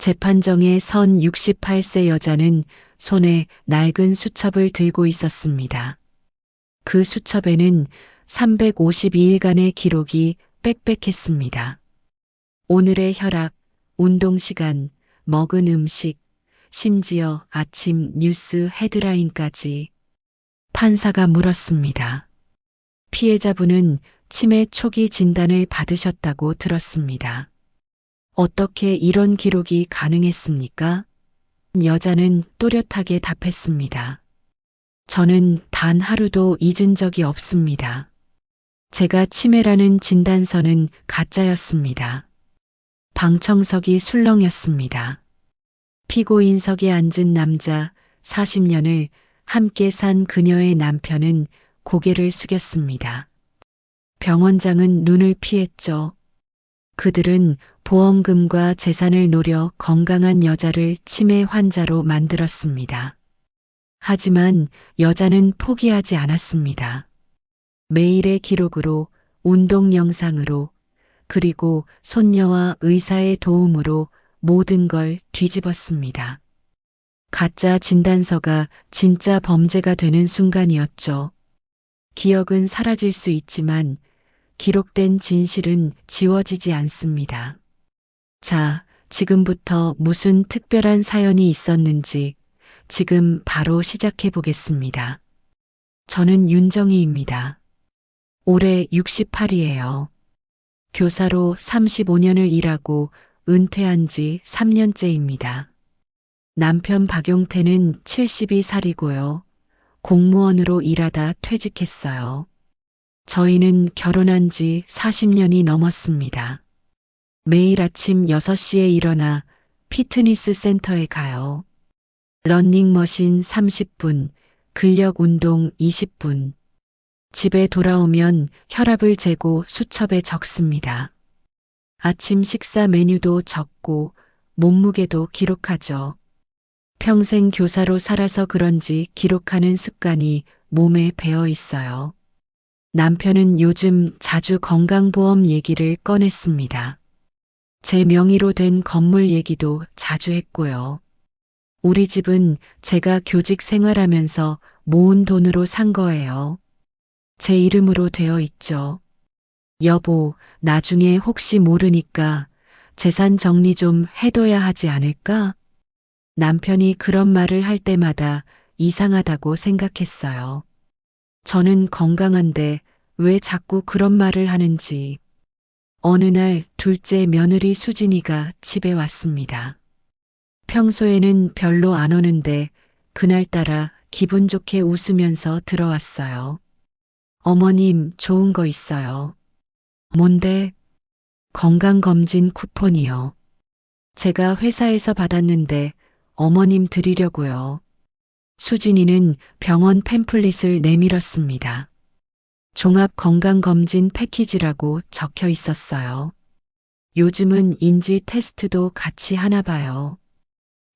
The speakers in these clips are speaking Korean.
재판정에 선 68세 여자는 손에 낡은 수첩을 들고 있었습니다. 그 수첩에는 352일간의 기록이 빽빽했습니다. 오늘의 혈압, 운동 시간, 먹은 음식, 심지어 아침 뉴스 헤드라인까지. 판사가 물었습니다. 피해자분은 치매 초기 진단을 받으셨다고 들었습니다. 어떻게 이런 기록이 가능했습니까? 여자는 또렷하게 답했습니다. 저는 단 하루도 잊은 적이 없습니다. 제가 치매라는 진단서는 가짜였습니다. 방청석이 술렁였습니다. 피고인석에 앉은 남자 40년을 함께 산 그녀의 남편은 고개를 숙였습니다. 병원장은 눈을 피했죠. 그들은 보험금과 재산을 노려 건강한 여자를 치매 환자로 만들었습니다. 하지만 여자는 포기하지 않았습니다. 매일의 기록으로, 운동 영상으로, 그리고 손녀와 의사의 도움으로 모든 걸 뒤집었습니다. 가짜 진단서가 진짜 범죄가 되는 순간이었죠. 기억은 사라질 수 있지만 기록된 진실은 지워지지 않습니다. 자, 지금부터 무슨 특별한 사연이 있었는지 지금 바로 시작해 보겠습니다. 저는 윤정희입니다. 올해 68이에요. 교사로 35년을 일하고 은퇴한 지 3년째입니다. 남편 박용태는 72살이고요. 공무원으로 일하다 퇴직했어요. 저희는 결혼한 지 40년이 넘었습니다. 매일 아침 6시에 일어나 피트니스 센터에 가요. 러닝머신 30분, 근력 운동 20분. 집에 돌아오면 혈압을 재고 수첩에 적습니다. 아침 식사 메뉴도 적고 몸무게도 기록하죠. 평생 교사로 살아서 그런지 기록하는 습관이 몸에 배어 있어요. 남편은 요즘 자주 건강보험 얘기를 꺼냈습니다. 제 명의로 된 건물 얘기도 자주 했고요. 우리 집은 제가 교직 생활하면서 모은 돈으로 산 거예요. 제 이름으로 되어 있죠. 여보, 나중에 혹시 모르니까 재산 정리 좀 해둬야 하지 않을까? 남편이 그런 말을 할 때마다 이상하다고 생각했어요. 저는 건강한데 왜 자꾸 그런 말을 하는지. 어느 날 둘째 며느리 수진이가 집에 왔습니다. 평소에는 별로 안 오는데 그날따라 기분 좋게 웃으면서 들어왔어요. 어머님, 좋은 거 있어요. 뭔데? 건강검진 쿠폰이요. 제가 회사에서 받았는데 어머님 드리려고요. 수진이는 병원 팸플릿을 내밀었습니다. 종합건강검진 패키지라고 적혀 있었어요. 요즘은 인지 테스트도 같이 하나 봐요.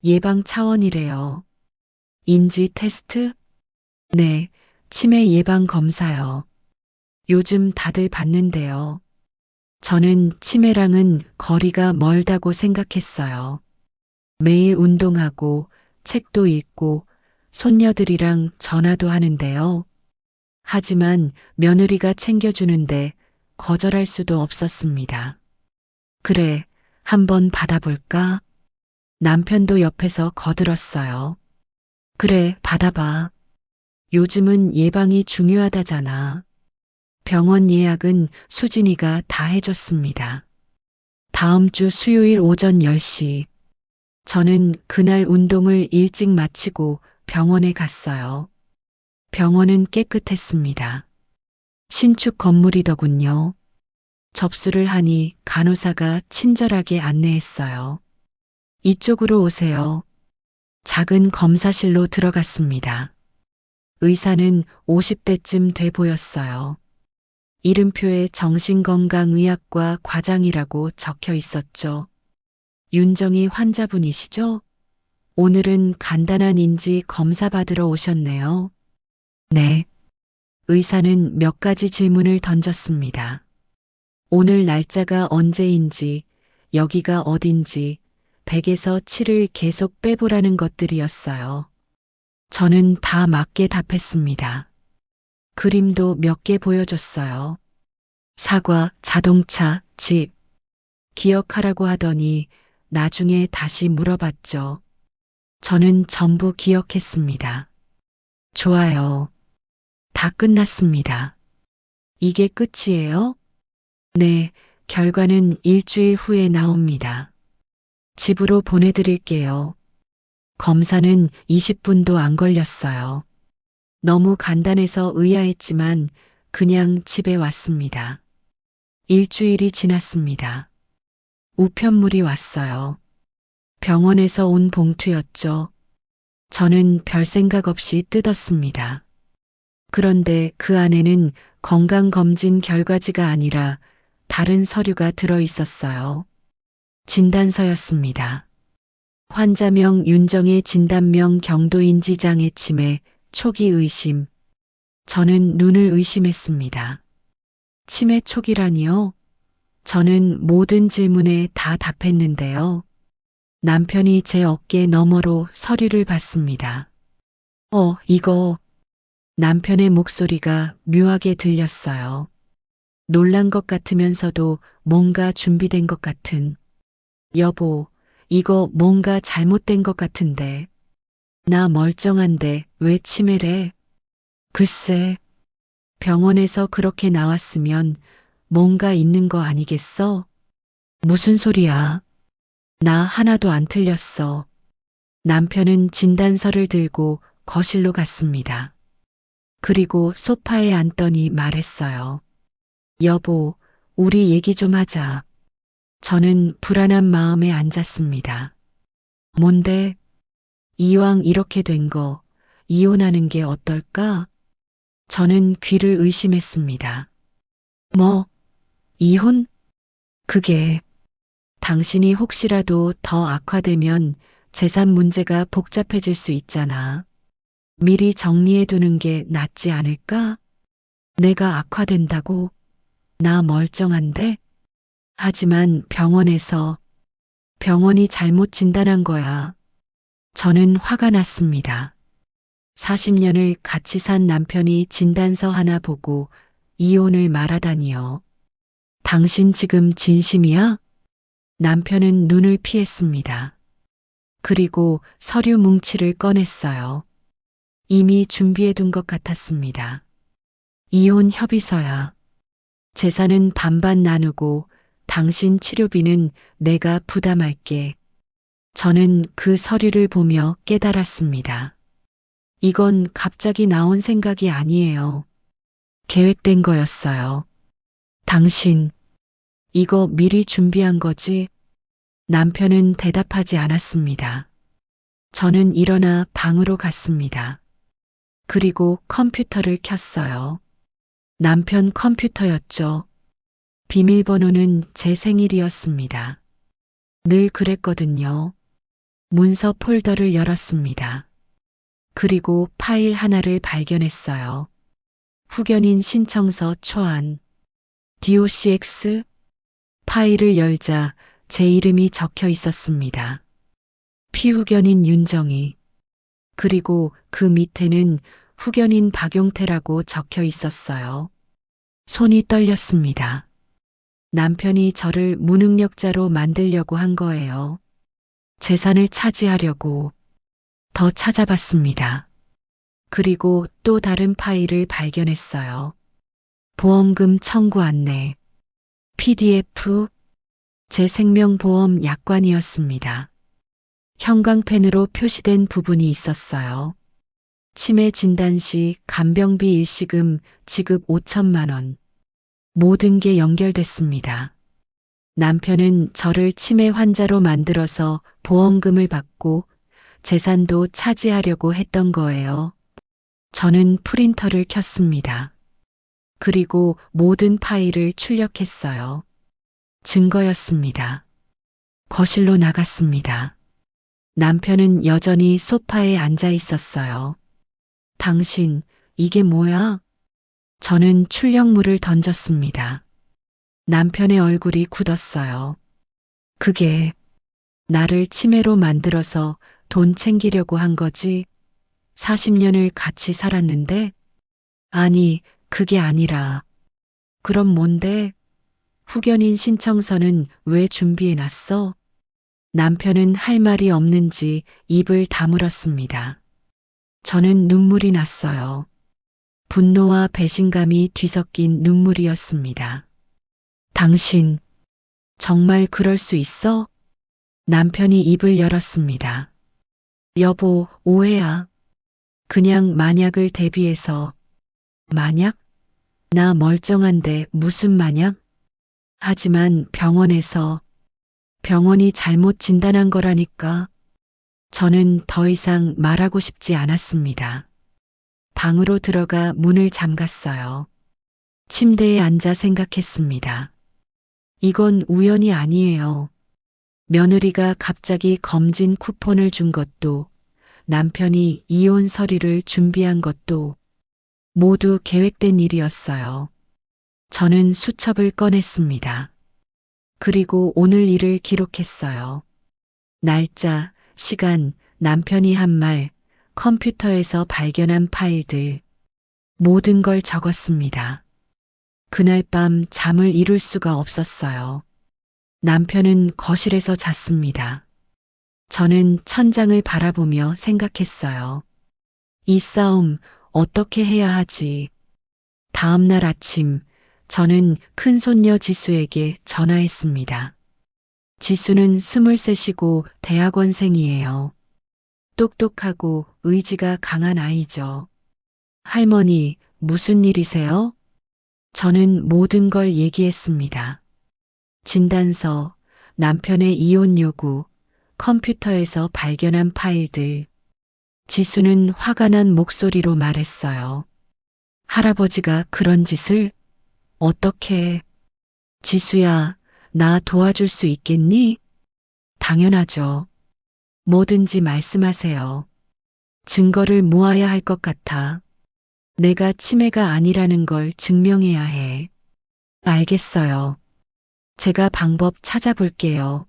예방 차원이래요. 인지 테스트? 네, 치매 예방 검사요. 요즘 다들 받는데요. 저는 치매랑은 거리가 멀다고 생각했어요. 매일 운동하고 책도 읽고 손녀들이랑 전화도 하는데요. 하지만 며느리가 챙겨주는데 거절할 수도 없었습니다. 그래, 한번 받아볼까? 남편도 옆에서 거들었어요. 그래, 받아봐. 요즘은 예방이 중요하다잖아. 병원 예약은 수진이가 다 해줬습니다. 다음 주 수요일 오전 10시. 저는 그날 운동을 일찍 마치고 병원에 갔어요. 병원은 깨끗했습니다. 신축 건물이더군요. 접수를 하니 간호사가 친절하게 안내했어요. 이쪽으로 오세요. 작은 검사실로 들어갔습니다. 의사는 50대쯤 돼 보였어요. 이름표에 정신건강의학과 과장이라고 적혀 있었죠. 윤정희 환자분이시죠? 오늘은 간단한 인지 검사 받으러 오셨네요. 네. 의사는 몇 가지 질문을 던졌습니다. 오늘 날짜가 언제인지, 여기가 어딘지, 100에서 7을 계속 빼보라는 것들이었어요. 저는 다 맞게 답했습니다. 그림도 몇 개 보여줬어요. 사과, 자동차, 집. 기억하라고 하더니 나중에 다시 물어봤죠. 저는 전부 기억했습니다. 좋아요. 다 끝났습니다. 이게 끝이에요? 네, 결과는 일주일 후에 나옵니다. 집으로 보내드릴게요. 검사는 20분도 안 걸렸어요. 너무 간단해서 의아했지만 그냥 집에 왔습니다. 일주일이 지났습니다. 우편물이 왔어요. 병원에서 온 봉투였죠. 저는 별 생각 없이 뜯었습니다. 그런데 그 안에는 건강검진 결과지가 아니라 다른 서류가 들어 있었어요. 진단서였습니다. 환자명 윤정의 진단명 경도인지장애 치매 초기 의심. 저는 눈을 의심했습니다. 치매 초기라니요? 저는 모든 질문에 다 답했는데요. 남편이 제 어깨 너머로 서류를 봤습니다. 이거. 남편의 목소리가 묘하게 들렸어요. 놀란 것 같으면서도 뭔가 준비된 것 같은. 여보, 이거 뭔가 잘못된 것 같은데. 나 멀쩡한데 왜 치매래? 글쎄, 병원에서 그렇게 나왔으면 뭔가 있는 거 아니겠어? 무슨 소리야? 나 하나도 안 틀렸어. 남편은 진단서를 들고 거실로 갔습니다. 그리고 소파에 앉더니 말했어요. 여보, 우리 얘기 좀 하자. 저는 불안한 마음에 앉았습니다. 뭔데? 이왕 이렇게 된 거, 이혼하는 게 어떨까? 저는 귀를 의심했습니다. 뭐? 이혼? 그게, 당신이 혹시라도 더 악화되면 재산 문제가 복잡해질 수 있잖아. 미리 정리해 두는 게 낫지 않을까? 내가 악화된다고? 나 멀쩡한데? 하지만 병원이 잘못 진단한 거야. 저는 화가 났습니다. 40년을 같이 산 남편이 진단서 하나 보고 이혼을 말하다니요. 당신 지금 진심이야? 남편은 눈을 피했습니다. 그리고 서류 뭉치를 꺼냈어요. 이미 준비해 둔 것 같았습니다. 이혼 협의서야. 재산은 반반 나누고 당신 치료비는 내가 부담할게. 저는 그 서류를 보며 깨달았습니다. 이건 갑자기 나온 생각이 아니에요. 계획된 거였어요. 당신, 이거 미리 준비한 거지? 남편은 대답하지 않았습니다. 저는 일어나 방으로 갔습니다. 그리고 컴퓨터를 켰어요. 남편 컴퓨터였죠. 비밀번호는 제 생일이었습니다. 늘 그랬거든요. 문서 폴더를 열었습니다. 그리고 파일 하나를 발견했어요. 후견인 신청서 초안. DOCX? 파일을 열자 제 이름이 적혀 있었습니다. 피후견인 윤정희. 그리고 그 밑에는 후견인 박용태라고 적혀 있었어요. 손이 떨렸습니다. 남편이 저를 무능력자로 만들려고 한 거예요. 재산을 차지하려고. 더 찾아봤습니다. 그리고 또 다른 파일을 발견했어요. 보험금 청구 안내. PDF. 제 생명보험 약관이었습니다. 형광펜으로 표시된 부분이 있었어요. 치매 진단 시 간병비 일시금 지급 5천만 원. 모든 게 연결됐습니다. 남편은 저를 치매 환자로 만들어서 보험금을 받고 재산도 차지하려고 했던 거예요. 저는 프린터를 켰습니다. 그리고 모든 파일을 출력했어요. 증거였습니다. 거실로 나갔습니다. 남편은 여전히 소파에 앉아 있었어요. 당신, 이게 뭐야? 저는 출력물을 던졌습니다. 남편의 얼굴이 굳었어요. 그게 나를 치매로 만들어서 돈 챙기려고 한 거지. 40년을 같이 살았는데? 아니, 그게 아니라. 그럼 뭔데? 후견인 신청서는 왜 준비해 놨어? 남편은 할 말이 없는지 입을 다물었습니다. 저는 눈물이 났어요. 분노와 배신감이 뒤섞인 눈물이었습니다. 당신, 정말 그럴 수 있어? 남편이 입을 열었습니다. 여보, 오해야. 그냥 만약을 대비해서. 만약? 나 멀쩡한데 무슨 만약? 하지만 병원이 잘못 진단한 거라니까. 저는 더 이상 말하고 싶지 않았습니다. 방으로 들어가 문을 잠갔어요. 침대에 앉아 생각했습니다. 이건 우연이 아니에요. 며느리가 갑자기 검진 쿠폰을 준 것도, 남편이 이혼 서류를 준비한 것도 모두 계획된 일이었어요. 저는 수첩을 꺼냈습니다. 그리고 오늘 일을 기록했어요. 날짜, 시간, 남편이 한 말, 컴퓨터에서 발견한 파일들, 모든 걸 적었습니다. 그날 밤 잠을 이룰 수가 없었어요. 남편은 거실에서 잤습니다. 저는 천장을 바라보며 생각했어요. 이 싸움 어떻게 해야 하지? 다음 날 아침, 저는 큰손녀 지수에게 전화했습니다. 지수는 23이고 대학원생이에요. 똑똑하고 의지가 강한 아이죠. 할머니, 무슨 일이세요? 저는 모든 걸 얘기했습니다. 진단서, 남편의 이혼 요구, 컴퓨터에서 발견한 파일들. 지수는 화가 난 목소리로 말했어요. 할아버지가 그런 짓을 어떻게 해? 지수야, 나 도와줄 수 있겠니? 당연하죠. 뭐든지 말씀하세요. 증거를 모아야 할 것 같아. 내가 치매가 아니라는 걸 증명해야 해. 알겠어요. 제가 방법 찾아볼게요.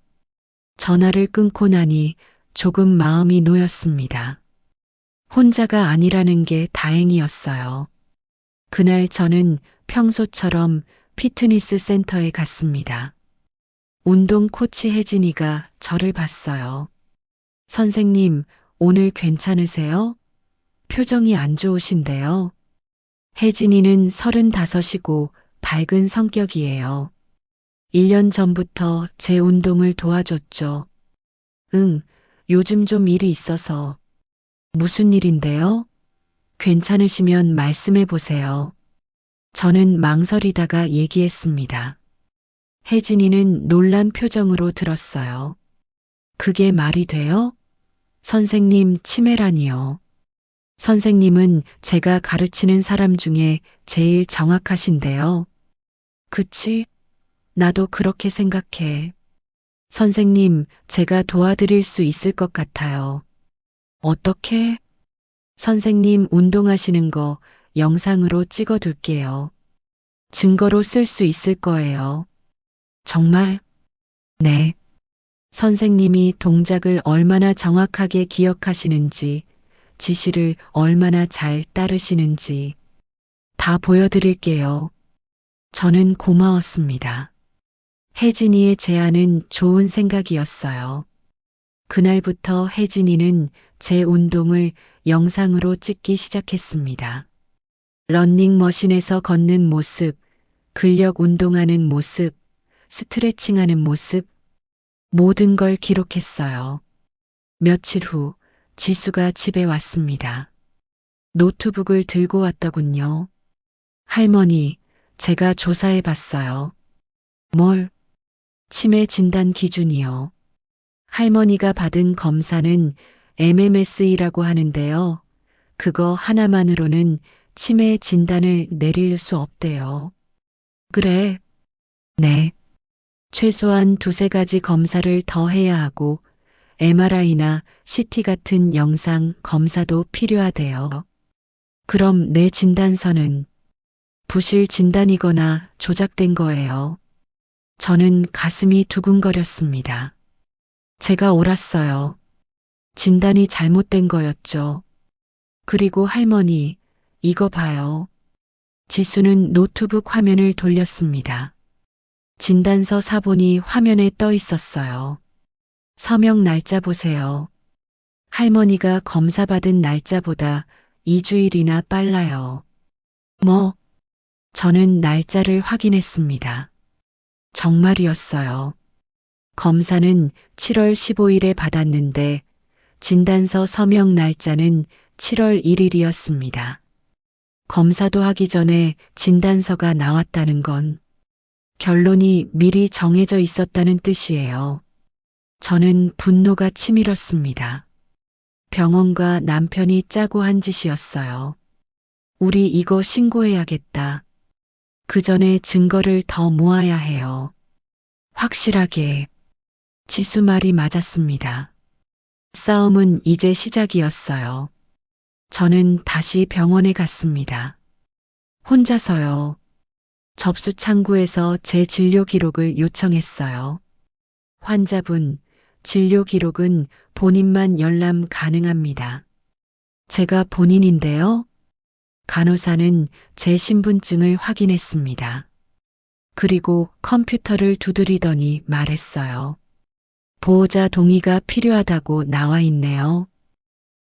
전화를 끊고 나니 조금 마음이 놓였습니다. 혼자가 아니라는 게 다행이었어요. 그날 저는 평소처럼 피트니스 센터에 갔습니다. 운동 코치 혜진이가 저를 봤어요. 선생님, 오늘 괜찮으세요? 표정이 안 좋으신데요. 혜진이는 35이고 밝은 성격이에요. 1년 전부터 제 운동을 도와줬죠. 응, 요즘 좀 일이 있어서. 무슨 일인데요? 괜찮으시면 말씀해 보세요. 저는 망설이다가 얘기했습니다. 혜진이는 놀란 표정으로 들었어요. 그게 말이 돼요? 선생님, 치매라니요. 선생님은 제가 가르치는 사람 중에 제일 정확하신데요. 그치? 나도 그렇게 생각해. 선생님, 제가 도와드릴 수 있을 것 같아요. 어떻게? 선생님 운동하시는 거 영상으로 찍어 둘게요. 증거로 쓸 수 있을 거예요. 정말? 네. 선생님이 동작을 얼마나 정확하게 기억하시는지, 지시를 얼마나 잘 따르시는지 다 보여드릴게요. 저는 고마웠습니다. 혜진이의 제안은 좋은 생각이었어요. 그날부터 혜진이는 제 운동을 영상으로 찍기 시작했습니다. 러닝머신에서 걷는 모습, 근력 운동하는 모습, 스트레칭하는 모습, 모든 걸 기록했어요. 며칠 후 지수가 집에 왔습니다. 노트북을 들고 왔더군요. 할머니, 제가 조사해 봤어요. 뭘? 치매 진단 기준이요. 할머니가 받은 검사는 MMS이라고 하는데요. 그거 하나만으로는 치매 진단을 내릴 수 없대요. 그래? 네. 최소한 두세 가지 검사를 더 해야 하고 MRI나 CT 같은 영상 검사도 필요하대요. 그럼 내 진단서는 부실 진단이거나 조작된 거예요. 저는 가슴이 두근거렸습니다. 제가 옳았어요. 진단이 잘못된 거였죠. 그리고 할머니, 이거 봐요. 지수는 노트북 화면을 돌렸습니다. 진단서 사본이 화면에 떠 있었어요. 서명 날짜 보세요. 할머니가 검사받은 날짜보다 2주일이나 빨라요. 뭐? 저는 날짜를 확인했습니다. 정말이었어요. 검사는 7월 15일에 받았는데 진단서 서명 날짜는 7월 1일이었습니다. 검사도 하기 전에 진단서가 나왔다는 건 결론이 미리 정해져 있었다는 뜻이에요. 저는 분노가 치밀었습니다. 병원과 남편이 짜고 한 짓이었어요. 우리 이거 신고해야겠다. 그 전에 증거를 더 모아야 해요. 확실하게. 지수 말이 맞았습니다. 싸움은 이제 시작이었어요. 저는 다시 병원에 갔습니다. 혼자서요. 접수 창구에서 제 진료 기록을 요청했어요. 환자분, 진료 기록은 본인만 열람 가능합니다. 제가 본인인데요. 간호사는 제 신분증을 확인했습니다. 그리고 컴퓨터를 두드리더니 말했어요. 보호자 동의가 필요하다고 나와 있네요.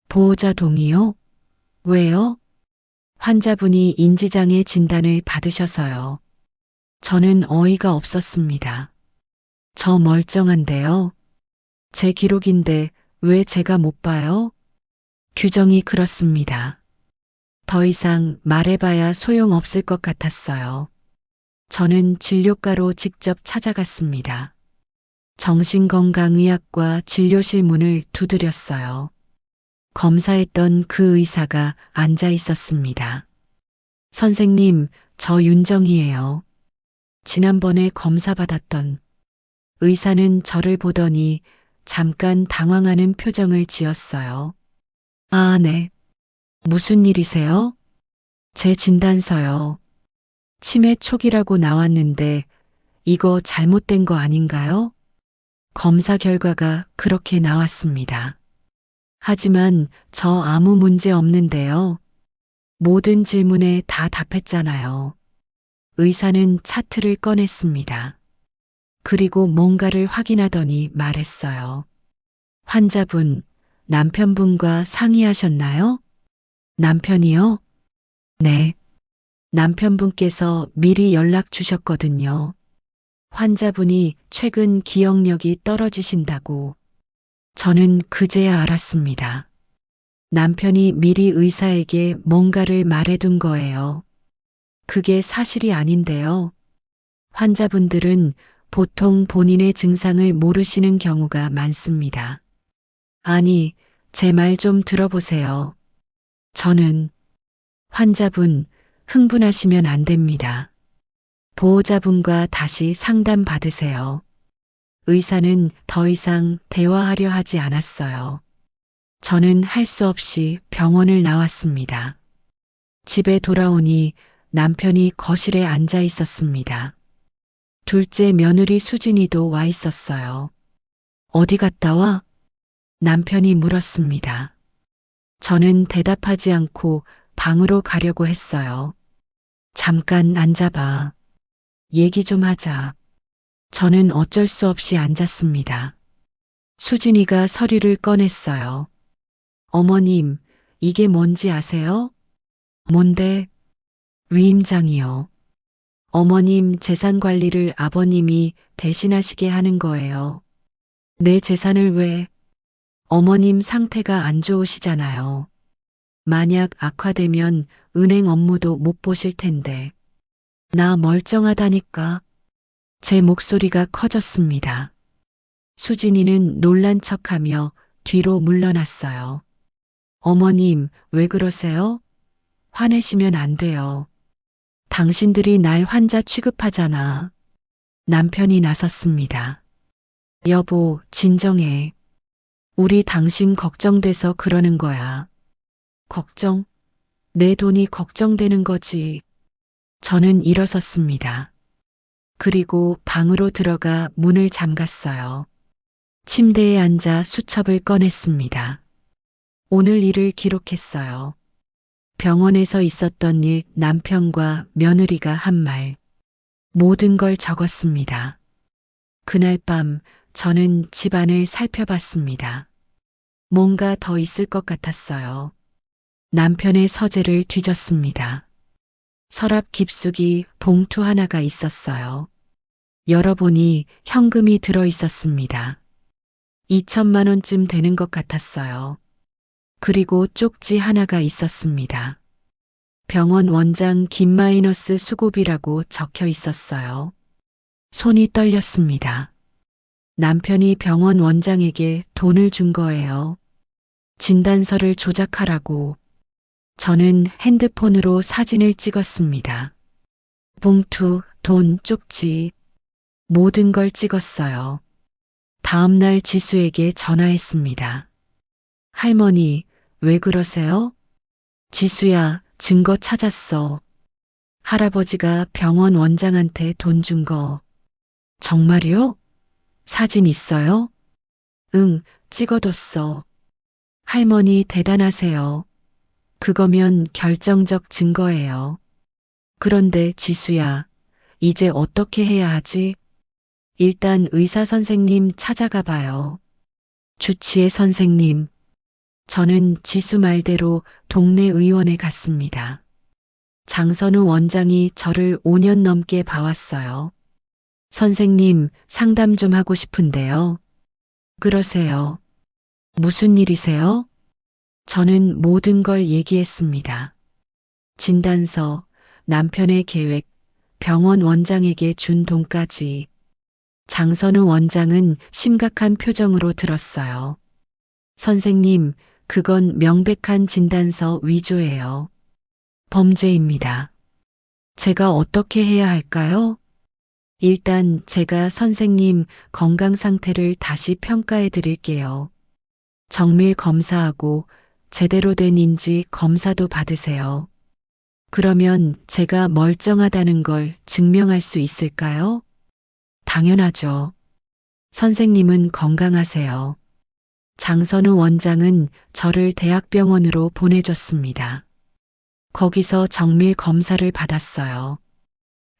보호자 동의요? 왜요? 환자분이 인지장애 진단을 받으셔서요. 저는 어이가 없었습니다. 저 멀쩡한데요. 제 기록인데 왜 제가 못 봐요? 규정이 그렇습니다. 더 이상 말해봐야 소용없을 것 같았어요. 저는 진료과로 직접 찾아갔습니다. 정신건강의학과 진료실 문을 두드렸어요. 검사했던 그 의사가 앉아 있었습니다. 선생님, 저 윤정이에요. 지난번에 검사 받았던. 의사는 저를 보더니 잠깐 당황하는 표정을 지었어요. 아, 네. 무슨 일이세요? 제 진단서요. 치매 초기라고 나왔는데 이거 잘못된 거 아닌가요? 검사 결과가 그렇게 나왔습니다. 하지만 저 아무 문제 없는데요. 모든 질문에 다 답했잖아요. 의사는 차트를 꺼냈습니다. 그리고 뭔가를 확인하더니 말했어요. 환자분, 남편분과 상의하셨나요? 남편이요? 네. 남편분께서 미리 연락 주셨거든요. 환자분이 최근 기억력이 떨어지신다고. 저는 그제야 알았습니다. 남편이 미리 의사에게 뭔가를 말해둔 거예요. 그게 사실이 아닌데요. 환자분들은 보통 본인의 증상을 모르시는 경우가 많습니다. 아니, 제 말 좀 들어보세요. 저는 환자분 흥분하시면 안 됩니다. 보호자분과 다시 상담 받으세요. 의사는 더 이상 대화하려 하지 않았어요. 저는 할 수 없이 병원을 나왔습니다. 집에 돌아오니 남편이 거실에 앉아 있었습니다. 둘째 며느리 수진이도 와 있었어요. 어디 갔다 와? 남편이 물었습니다. 저는 대답하지 않고 방으로 가려고 했어요. 잠깐 앉아봐. 얘기 좀 하자. 저는 어쩔 수 없이 앉았습니다. 수진이가 서류를 꺼냈어요. 어머님, 이게 뭔지 아세요? 뭔데? 위임장이요. 어머님 재산 관리를 아버님이 대신하시게 하는 거예요. 내 재산을 왜? 어머님 상태가 안 좋으시잖아요. 만약 악화되면 은행 업무도 못 보실 텐데. 나 멀쩡하다니까. 제 목소리가 커졌습니다. 수진이는 놀란 척하며 뒤로 물러났어요. 어머님, 왜 그러세요? 화내시면 안 돼요. 당신들이 날 환자 취급하잖아. 남편이 나섰습니다. 여보, 진정해. 우리 당신 걱정돼서 그러는 거야. 걱정? 내 돈이 걱정되는 거지. 저는 일어섰습니다. 그리고 방으로 들어가 문을 잠갔어요. 침대에 앉아 수첩을 꺼냈습니다. 오늘 일을 기록했어요. 병원에서 있었던 일, 남편과 며느리가 한 말, 모든 걸 적었습니다. 그날 밤 저는 집안을 살펴봤습니다. 뭔가 더 있을 것 같았어요. 남편의 서재를 뒤졌습니다. 서랍 깊숙이 봉투 하나가 있었어요. 열어보니 현금이 들어 있었습니다. 2천만 원쯤 되는 것 같았어요. 그리고 쪽지 하나가 있었습니다. 병원 원장 김마이너스 수고비라고 적혀 있었어요. 손이 떨렸습니다. 남편이 병원 원장에게 돈을 준 거예요. 진단서를 조작하라고. 저는 핸드폰으로 사진을 찍었습니다. 봉투, 돈, 쪽지, 모든 걸 찍었어요. 다음 날 지수에게 전화했습니다. 할머니, 왜 그러세요? 지수야, 증거 찾았어. 할아버지가 병원 원장한테 돈 준 거. 정말요? 사진 있어요? 응, 찍어뒀어. 할머니 대단하세요. 그거면 결정적 증거예요. 그런데 지수야, 이제 어떻게 해야 하지? 일단 의사 선생님 찾아가 봐요. 주치의 선생님. 저는 지수 말대로 동네 의원에 갔습니다. 장선우 원장이 저를 5년 넘게 봐왔어요. 선생님, 상담 좀 하고 싶은데요. 그러세요. 무슨 일이세요? 저는 모든 걸 얘기했습니다. 진단서, 남편의 계획, 병원 원장에게 준 돈까지. 장선우 원장은 심각한 표정으로 들었어요. 선생님, 그건 명백한 진단서 위조예요. 범죄입니다. 제가 어떻게 해야 할까요? 일단 제가 선생님 건강 상태를 다시 평가해 드릴게요. 정밀 검사하고 제대로 된 인지 검사도 받으세요. 그러면 제가 멀쩡하다는 걸 증명할 수 있을까요? 당연하죠. 선생님은 건강하세요. 장선우 원장은 저를 대학병원으로 보내줬습니다. 거기서 정밀 검사를 받았어요.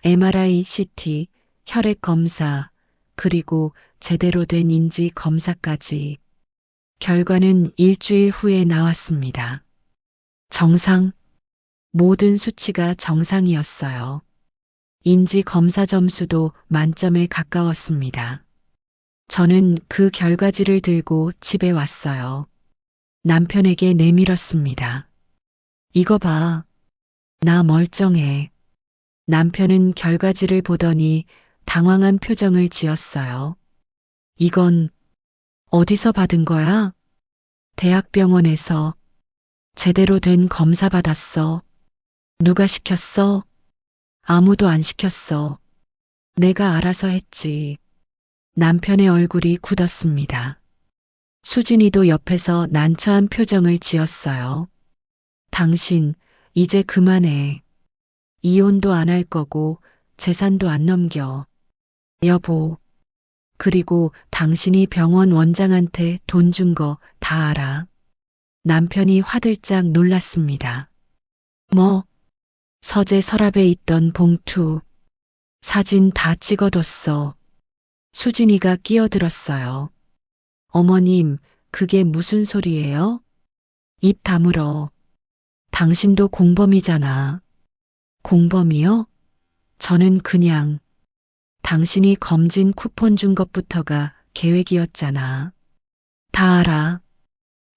MRI, CT, 혈액 검사, 그리고 제대로 된 인지 검사까지. 결과는 일주일 후에 나왔습니다. 정상, 모든 수치가 정상이었어요. 인지 검사 점수도 만점에 가까웠습니다. 저는 그 결과지를 들고 집에 왔어요. 남편에게 내밀었습니다. 이거 봐. 나 멀쩡해. 남편은 결과지를 보더니 당황한 표정을 지었어요. 이건 어디서 받은 거야? 대학병원에서 제대로 된 검사 받았어. 누가 시켰어? 아무도 안 시켰어. 내가 알아서 했지. 남편의 얼굴이 굳었습니다. 수진이도 옆에서 난처한 표정을 지었어요. 당신, 이제 그만해. 이혼도 안 할 거고 재산도 안 넘겨. 여보. 그리고 당신이 병원 원장한테 돈 준 거 다 알아. 남편이 화들짝 놀랐습니다. 뭐? 서재 서랍에 있던 봉투, 사진 다 찍어뒀어. 수진이가 끼어들었어요. 어머님, 그게 무슨 소리예요? 입 다물어. 당신도 공범이잖아. 공범이요? 저는 그냥 당신이 검진 쿠폰 준 것부터가 계획이었잖아. 다 알아.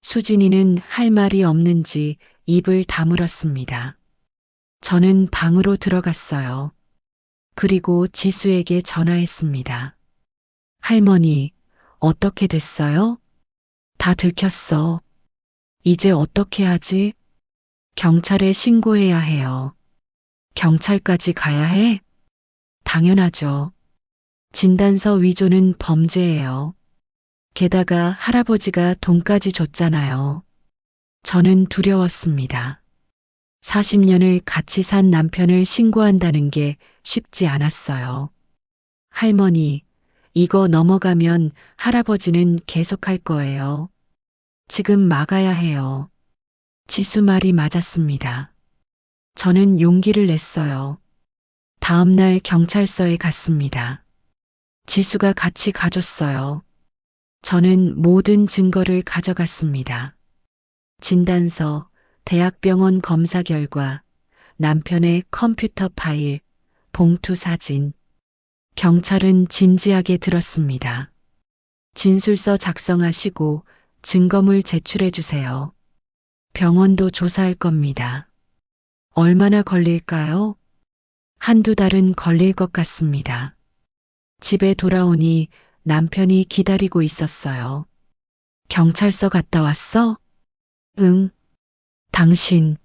수진이는 할 말이 없는지 입을 다물었습니다. 저는 방으로 들어갔어요. 그리고 지수에게 전화했습니다. 할머니, 어떻게 됐어요? 다 들켰어. 이제 어떻게 하지? 경찰에 신고해야 해요. 경찰까지 가야 해? 당연하죠. 진단서 위조는 범죄예요. 게다가 할아버지가 돈까지 줬잖아요. 저는 두려웠습니다. 40년을 같이 산 남편을 신고한다는 게 쉽지 않았어요. 할머니, 이거 넘어가면 할아버지는 계속할 거예요. 지금 막아야 해요. 지수 말이 맞았습니다. 저는 용기를 냈어요. 다음 날 경찰서에 갔습니다. 지수가 같이 가줬어요. 저는 모든 증거를 가져갔습니다. 진단서, 대학병원 검사 결과, 남편의 컴퓨터 파일, 봉투 사진. 경찰은 진지하게 들었습니다. 진술서 작성하시고 증거물 제출해 주세요. 병원도 조사할 겁니다. 얼마나 걸릴까요? 한두 달은 걸릴 것 같습니다. 집에 돌아오니 남편이 기다리고 있었어요. 경찰서 갔다 왔어? 응. 당신,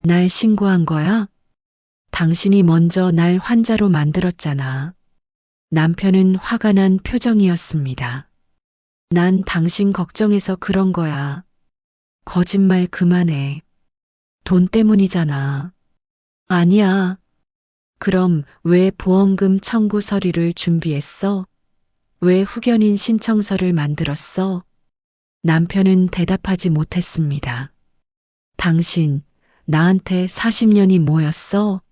날 신고한 거야? 당신이 먼저 날 환자로 만들었잖아. 남편은 화가 난 표정이었습니다. 난 당신 걱정해서 그런 거야. 거짓말 그만해. 돈 때문이잖아. 아니야. 그럼 왜 보험금 청구 서류를 준비했어? 왜 후견인 신청서를 만들었어? 남편은 대답하지 못했습니다. 당신, 나한테 40년이 뭐였어?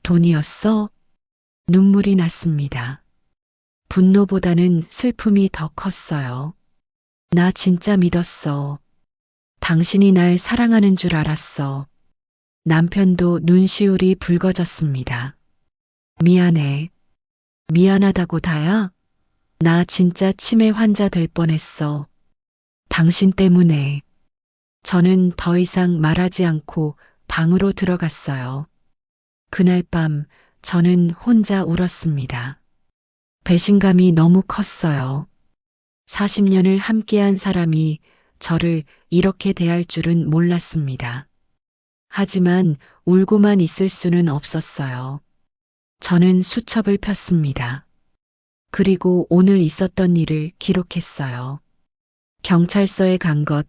돈이었어? 눈물이 났습니다. 분노보다는 슬픔이 더 컸어요. 나 진짜 믿었어. 당신이 날 사랑하는 줄 알았어. 남편도 눈시울이 붉어졌습니다. 미안해. 미안하다고 다야? 나 진짜 치매 환자 될 뻔했어. 당신 때문에. 저는 더 이상 말하지 않고 방으로 들어갔어요. 그날 밤 저는 혼자 울었습니다. 배신감이 너무 컸어요. 40년을 함께한 사람이 저를 이렇게 대할 줄은 몰랐습니다. 하지만 울고만 있을 수는 없었어요. 저는 수첩을 폈습니다. 그리고 오늘 있었던 일을 기록했어요. 경찰서에 간 것,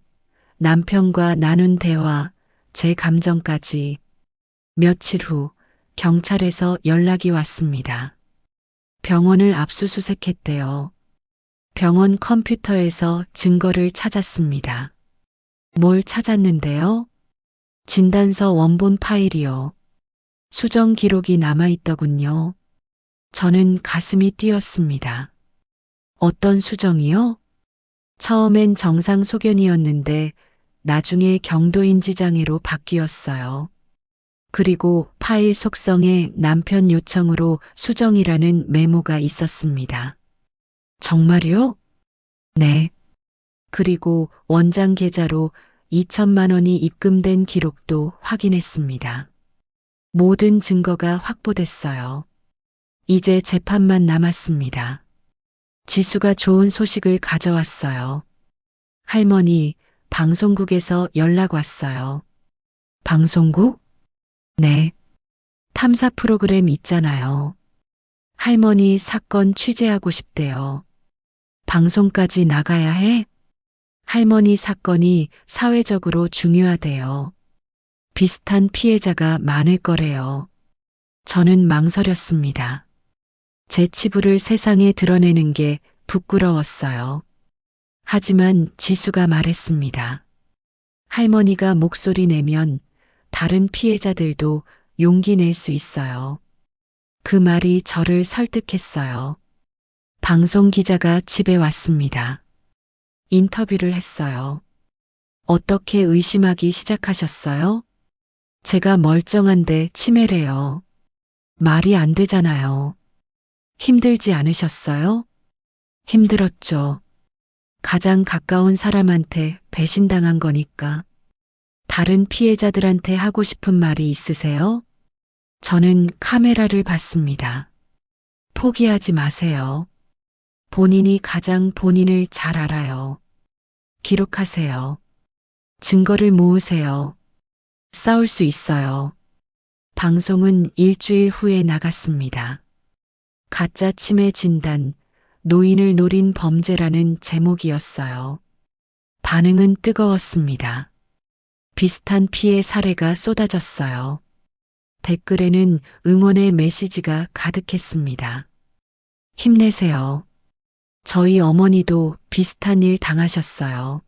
남편과 나눈 대화, 제 감정까지. 며칠 후 경찰에서 연락이 왔습니다. 병원을 압수수색했대요. 병원 컴퓨터에서 증거를 찾았습니다. 뭘 찾았는데요? 진단서 원본 파일이요. 수정 기록이 남아있더군요. 저는 가슴이 뛰었습니다. 어떤 수정이요? 처음엔 정상 소견이었는데 나중에 경도인지 장애로 바뀌었어요. 그리고 파일 속성에 남편 요청으로 수정이라는 메모가 있었습니다. 정말요? 네. 그리고 원장 계좌로 2천만 원이 입금된 기록도 확인했습니다. 모든 증거가 확보됐어요. 이제 재판만 남았습니다. 지수가 좋은 소식을 가져왔어요. 할머니, 방송국에서 연락 왔어요. 방송국? 네. 탐사 프로그램 있잖아요. 할머니 사건 취재하고 싶대요. 방송까지 나가야 해? 할머니 사건이 사회적으로 중요하대요. 비슷한 피해자가 많을 거래요. 저는 망설였습니다. 제 치부를 세상에 드러내는 게 부끄러웠어요. 하지만 지수가 말했습니다. 할머니가 목소리 내면 다른 피해자들도 용기 낼 수 있어요. 그 말이 저를 설득했어요. 방송 기자가 집에 왔습니다. 인터뷰를 했어요. 어떻게 의심하기 시작하셨어요? 제가 멀쩡한데 치매래요. 말이 안 되잖아요. 힘들지 않으셨어요? 힘들었죠. 가장 가까운 사람한테 배신당한 거니까. 다른 피해자들한테 하고 싶은 말이 있으세요? 저는 카메라를 봤습니다. 포기하지 마세요. 본인이 가장 본인을 잘 알아요. 기록하세요. 증거를 모으세요. 싸울 수 있어요. 방송은 일주일 후에 나갔습니다. 가짜 치매 진단, 노인을 노린 범죄라는 제목이었어요. 반응은 뜨거웠습니다. 비슷한 피해 사례가 쏟아졌어요. 댓글에는 응원의 메시지가 가득했습니다. 힘내세요. 저희 어머니도 비슷한 일 당하셨어요.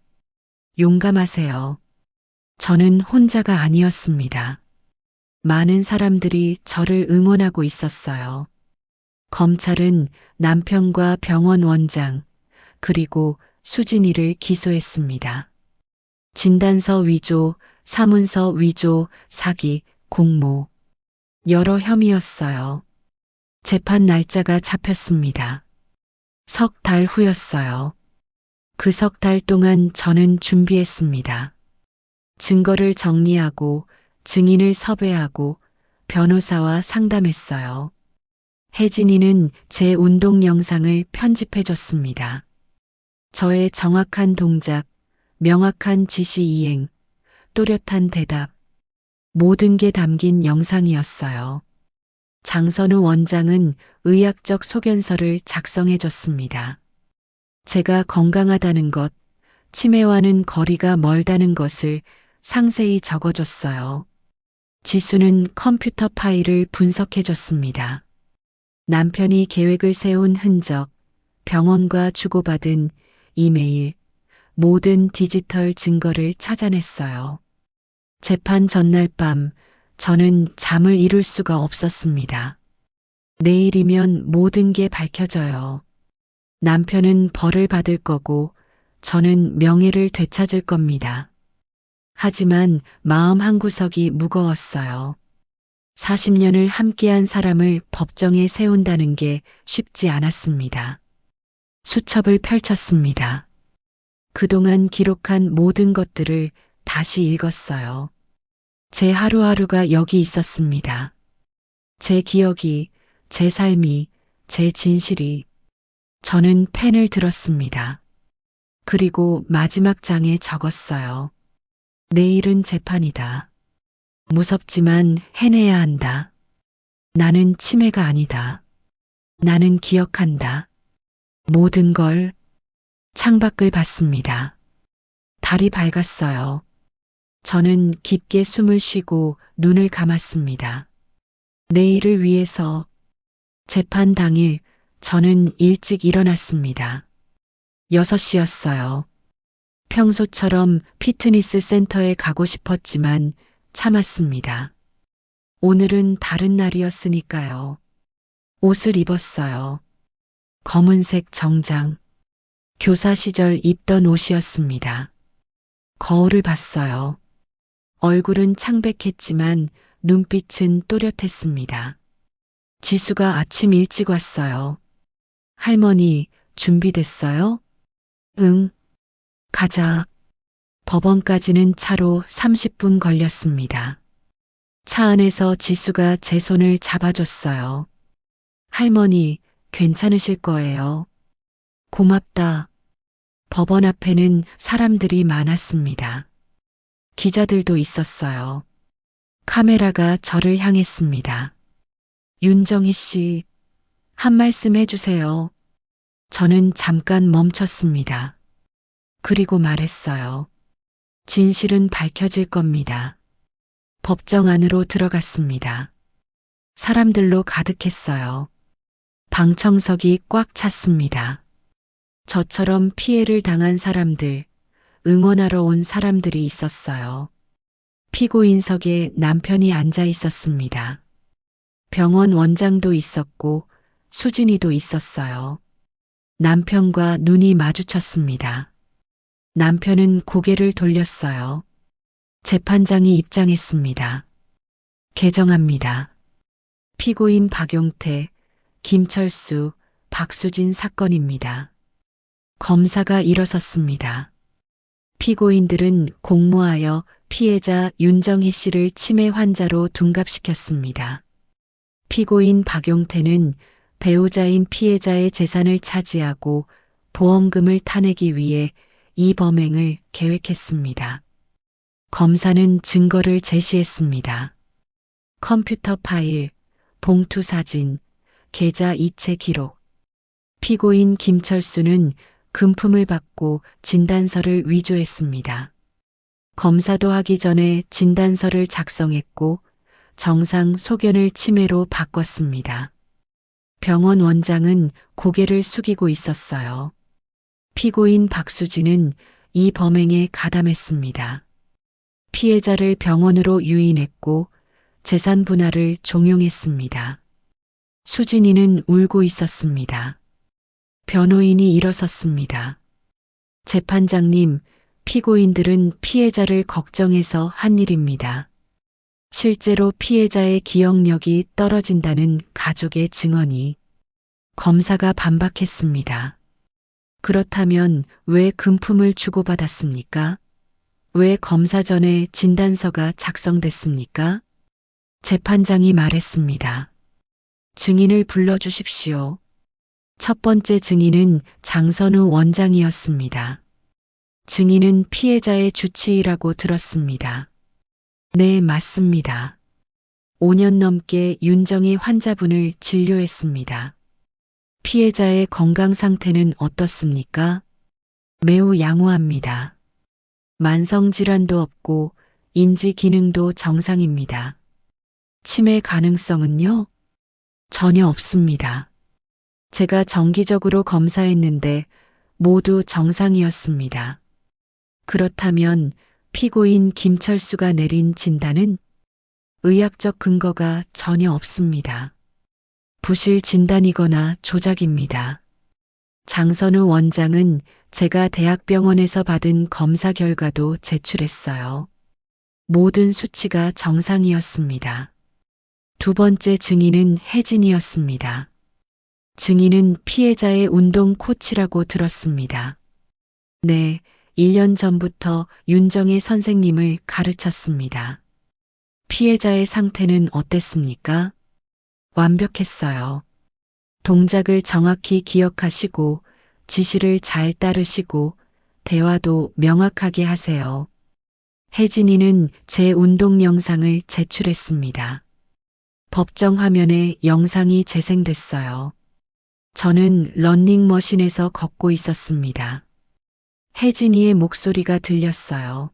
용감하세요. 저는 혼자가 아니었습니다. 많은 사람들이 저를 응원하고 있었어요. 검찰은 남편과 병원 원장, 그리고 수진이를 기소했습니다. 진단서 위조, 사문서 위조, 사기, 공모. 여러 혐의였어요. 재판 날짜가 잡혔습니다. 석 달 후였어요. 그 석 달 동안 저는 준비했습니다. 증거를 정리하고 증인을 섭외하고 변호사와 상담했어요. 혜진이는 제 운동 영상을 편집해 줬습니다. 저의 정확한 동작, 명확한 지시 이행, 또렷한 대답, 모든 게 담긴 영상이었어요. 장선우 원장은 의학적 소견서를 작성해 줬습니다. 제가 건강하다는 것, 치매와는 거리가 멀다는 것을 상세히 적어줬어요. 지수는 컴퓨터 파일을 분석해 줬습니다. 남편이 계획을 세운 흔적, 병원과 주고받은 이메일, 모든 디지털 증거를 찾아냈어요. 재판 전날 밤 저는 잠을 이룰 수가 없었습니다. 내일이면 모든 게 밝혀져요. 남편은 벌을 받을 거고 저는 명예를 되찾을 겁니다. 하지만 마음 한구석이 무거웠어요. 40년을 함께한 사람을 법정에 세운다는 게 쉽지 않았습니다. 수첩을 펼쳤습니다. 그동안 기록한 모든 것들을 다시 읽었어요. 제 하루하루가 여기 있었습니다. 제 기억이, 제 삶이, 제 진실이. 저는 펜을 들었습니다. 그리고 마지막 장에 적었어요. 내일은 재판이다. 무섭지만 해내야 한다. 나는 치매가 아니다. 나는 기억한다. 모든 걸. 창밖을 봤습니다. 달이 밝았어요. 저는 깊게 숨을 쉬고 눈을 감았습니다. 내일을 위해서. 재판 당일 저는 일찍 일어났습니다. 6시였어요. 평소처럼 피트니스 센터에 가고 싶었지만 참았습니다. 오늘은 다른 날이었으니까요. 옷을 입었어요. 검은색 정장. 교사 시절 입던 옷이었습니다. 거울을 봤어요. 얼굴은 창백했지만 눈빛은 또렷했습니다. 지수가 아침 일찍 왔어요. 할머니, 준비됐어요? 응. 가자. 법원까지는 차로 30분 걸렸습니다. 차 안에서 지수가 제 손을 잡아줬어요. 할머니, 괜찮으실 거예요. 고맙다. 법원 앞에는 사람들이 많았습니다. 기자들도 있었어요. 카메라가 저를 향했습니다. 윤정희 씨, 한 말씀 해주세요. 저는 잠깐 멈췄습니다. 그리고 말했어요. 진실은 밝혀질 겁니다. 법정 안으로 들어갔습니다. 사람들로 가득했어요. 방청석이 꽉 찼습니다. 저처럼 피해를 당한 사람들, 응원하러 온 사람들이 있었어요. 피고인석에 남편이 앉아 있었습니다. 병원 원장도 있었고 수진이도 있었어요. 남편과 눈이 마주쳤습니다. 남편은 고개를 돌렸어요. 재판장이 입장했습니다. 개정합니다. 피고인 박용태, 김철수, 박수진 사건입니다. 검사가 일어섰습니다. 피고인들은 공모하여 피해자 윤정희 씨를 치매 환자로 둔갑시켰습니다. 피고인 박용태는 배우자인 피해자의 재산을 차지하고 보험금을 타내기 위해 이 범행을 계획했습니다. 검사는 증거를 제시했습니다. 컴퓨터 파일, 봉투 사진, 계좌 이체 기록. 피고인 김철수는 금품을 받고 진단서를 위조했습니다. 검사도 하기 전에 진단서를 작성했고 정상 소견을 치매로 바꿨습니다. 병원 원장은 고개를 숙이고 있었어요. 피고인 박수진은 이 범행에 가담했습니다. 피해자를 병원으로 유인했고 재산 분할을 종용했습니다. 수진이는 울고 있었습니다. 변호인이 일어섰습니다. 재판장님, 피고인들은 피해자를 걱정해서 한 일입니다. 실제로 피해자의 기억력이 떨어진다는 가족의 증언이 검사가 반박했습니다. 그렇다면 왜 금품을 주고받았습니까? 왜 검사 전에 진단서가 작성됐습니까? 재판장이 말했습니다. 증인을 불러주십시오. 첫 번째 증인은 장선우 원장이었습니다. 증인은 피해자의 주치의라고 들었습니다. 네, 맞습니다. 5년 넘게 윤정희 환자분을 진료했습니다. 피해자의 건강 상태는 어떻습니까? 매우 양호합니다. 만성 질환도 없고 인지 기능도 정상입니다. 치매 가능성은요? 전혀 없습니다. 제가 정기적으로 검사했는데 모두 정상이었습니다. 그렇다면 피고인 김철수가 내린 진단은 의학적 근거가 전혀 없습니다. 부실 진단이거나 조작입니다. 장선우 원장은 제가 대학병원에서 받은 검사 결과도 제출했어요. 모든 수치가 정상이었습니다. 두 번째 증인은 혜진이었습니다. 증인은 피해자의 운동 코치라고 들었습니다. 네, 1년 전부터 윤정혜 선생님을 가르쳤습니다. 피해자의 상태는 어땠습니까? 완벽했어요. 동작을 정확히 기억하시고 지시를 잘 따르시고 대화도 명확하게 하세요. 혜진이는 제 운동 영상을 제출했습니다. 법정 화면에 영상이 재생됐어요. 저는 러닝머신에서 걷고 있었습니다. 혜진이의 목소리가 들렸어요.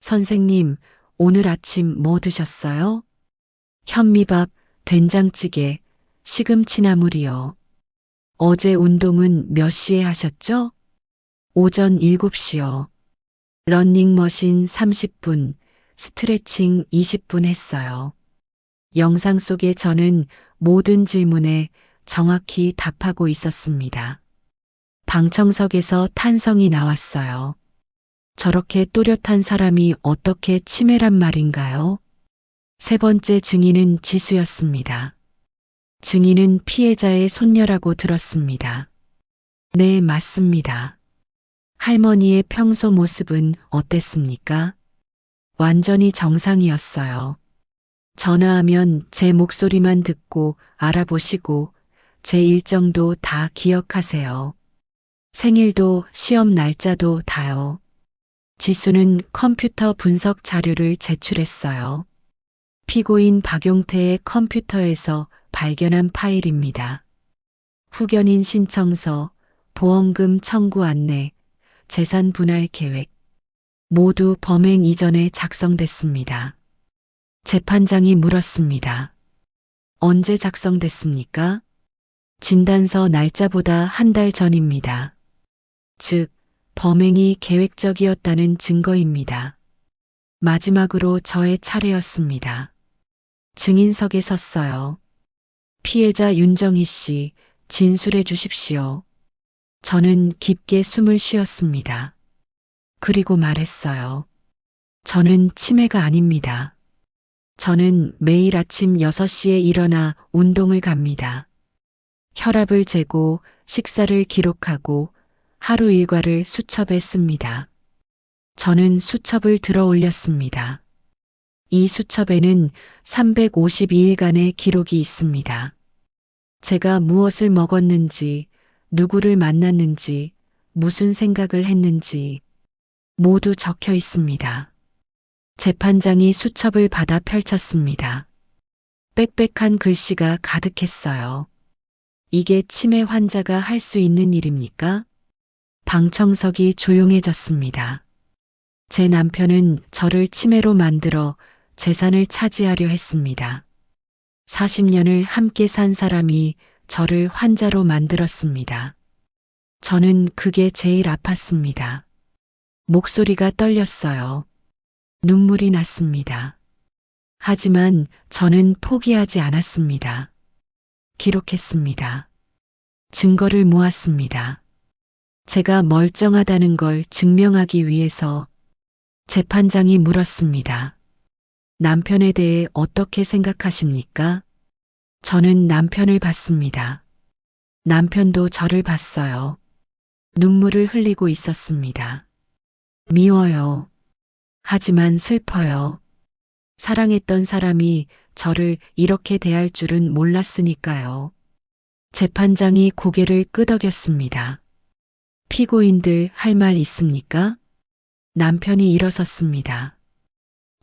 선생님, 오늘 아침 뭐 드셨어요? 현미밥, 된장찌개, 시금치나물이요. 어제 운동은 몇 시에 하셨죠? 오전 7시요. 러닝머신 30분, 스트레칭 20분 했어요. 영상 속에 저는 모든 질문에 정확히 답하고 있었습니다. 방청석에서 탄성이 나왔어요. 저렇게 또렷한 사람이 어떻게 치매란 말인가요? 세 번째 증인은 지수였습니다. 증인은 피해자의 손녀라고 들었습니다. 네, 맞습니다. 할머니의 평소 모습은 어땠습니까? 완전히 정상이었어요. 전화하면 제 목소리만 듣고 알아보시고 제 일정도 다 기억하세요. 생일도 시험 날짜도 다요. 지수는 컴퓨터 분석 자료를 제출했어요. 피고인 박용태의 컴퓨터에서 발견한 파일입니다. 후견인 신청서, 보험금 청구 안내, 재산 분할 계획, 모두 범행 이전에 작성됐습니다. 재판장이 물었습니다. 언제 작성됐습니까? 진단서 날짜보다 한 달 전입니다. 즉, 범행이 계획적이었다는 증거입니다. 마지막으로 저의 차례였습니다. 증인석에 섰어요. 피해자 윤정희 씨, 진술해 주십시오. 저는 깊게 숨을 쉬었습니다. 그리고 말했어요. 저는 치매가 아닙니다. 저는 매일 아침 6시에 일어나 운동을 갑니다. 혈압을 재고 식사를 기록하고 하루 일과를 수첩에 씁니다. 저는 수첩을 들어 올렸습니다. 이 수첩에는 352일간의 기록이 있습니다. 제가 무엇을 먹었는지, 누구를 만났는지, 무슨 생각을 했는지 모두 적혀 있습니다. 재판장이 수첩을 받아 펼쳤습니다. 빽빽한 글씨가 가득했어요. 이게 치매 환자가 할 수 있는 일입니까? 방청석이 조용해졌습니다. 제 남편은 저를 치매로 만들어 재산을 차지하려 했습니다. 40년을 함께 산 사람이 저를 환자로 만들었습니다. 저는 그게 제일 아팠습니다. 목소리가 떨렸어요. 눈물이 났습니다. 하지만 저는 포기하지 않았습니다. 기록했습니다. 증거를 모았습니다. 제가 멀쩡하다는 걸 증명하기 위해서. 재판장이 물었습니다. 남편에 대해 어떻게 생각하십니까? 저는 남편을 봤습니다. 남편도 저를 봤어요. 눈물을 흘리고 있었습니다. 미워요. 하지만 슬퍼요. 사랑했던 사람이 저를 이렇게 대할 줄은 몰랐으니까요. 재판장이 고개를 끄덕였습니다. 피고인들 할 말 있습니까? 남편이 일어섰습니다.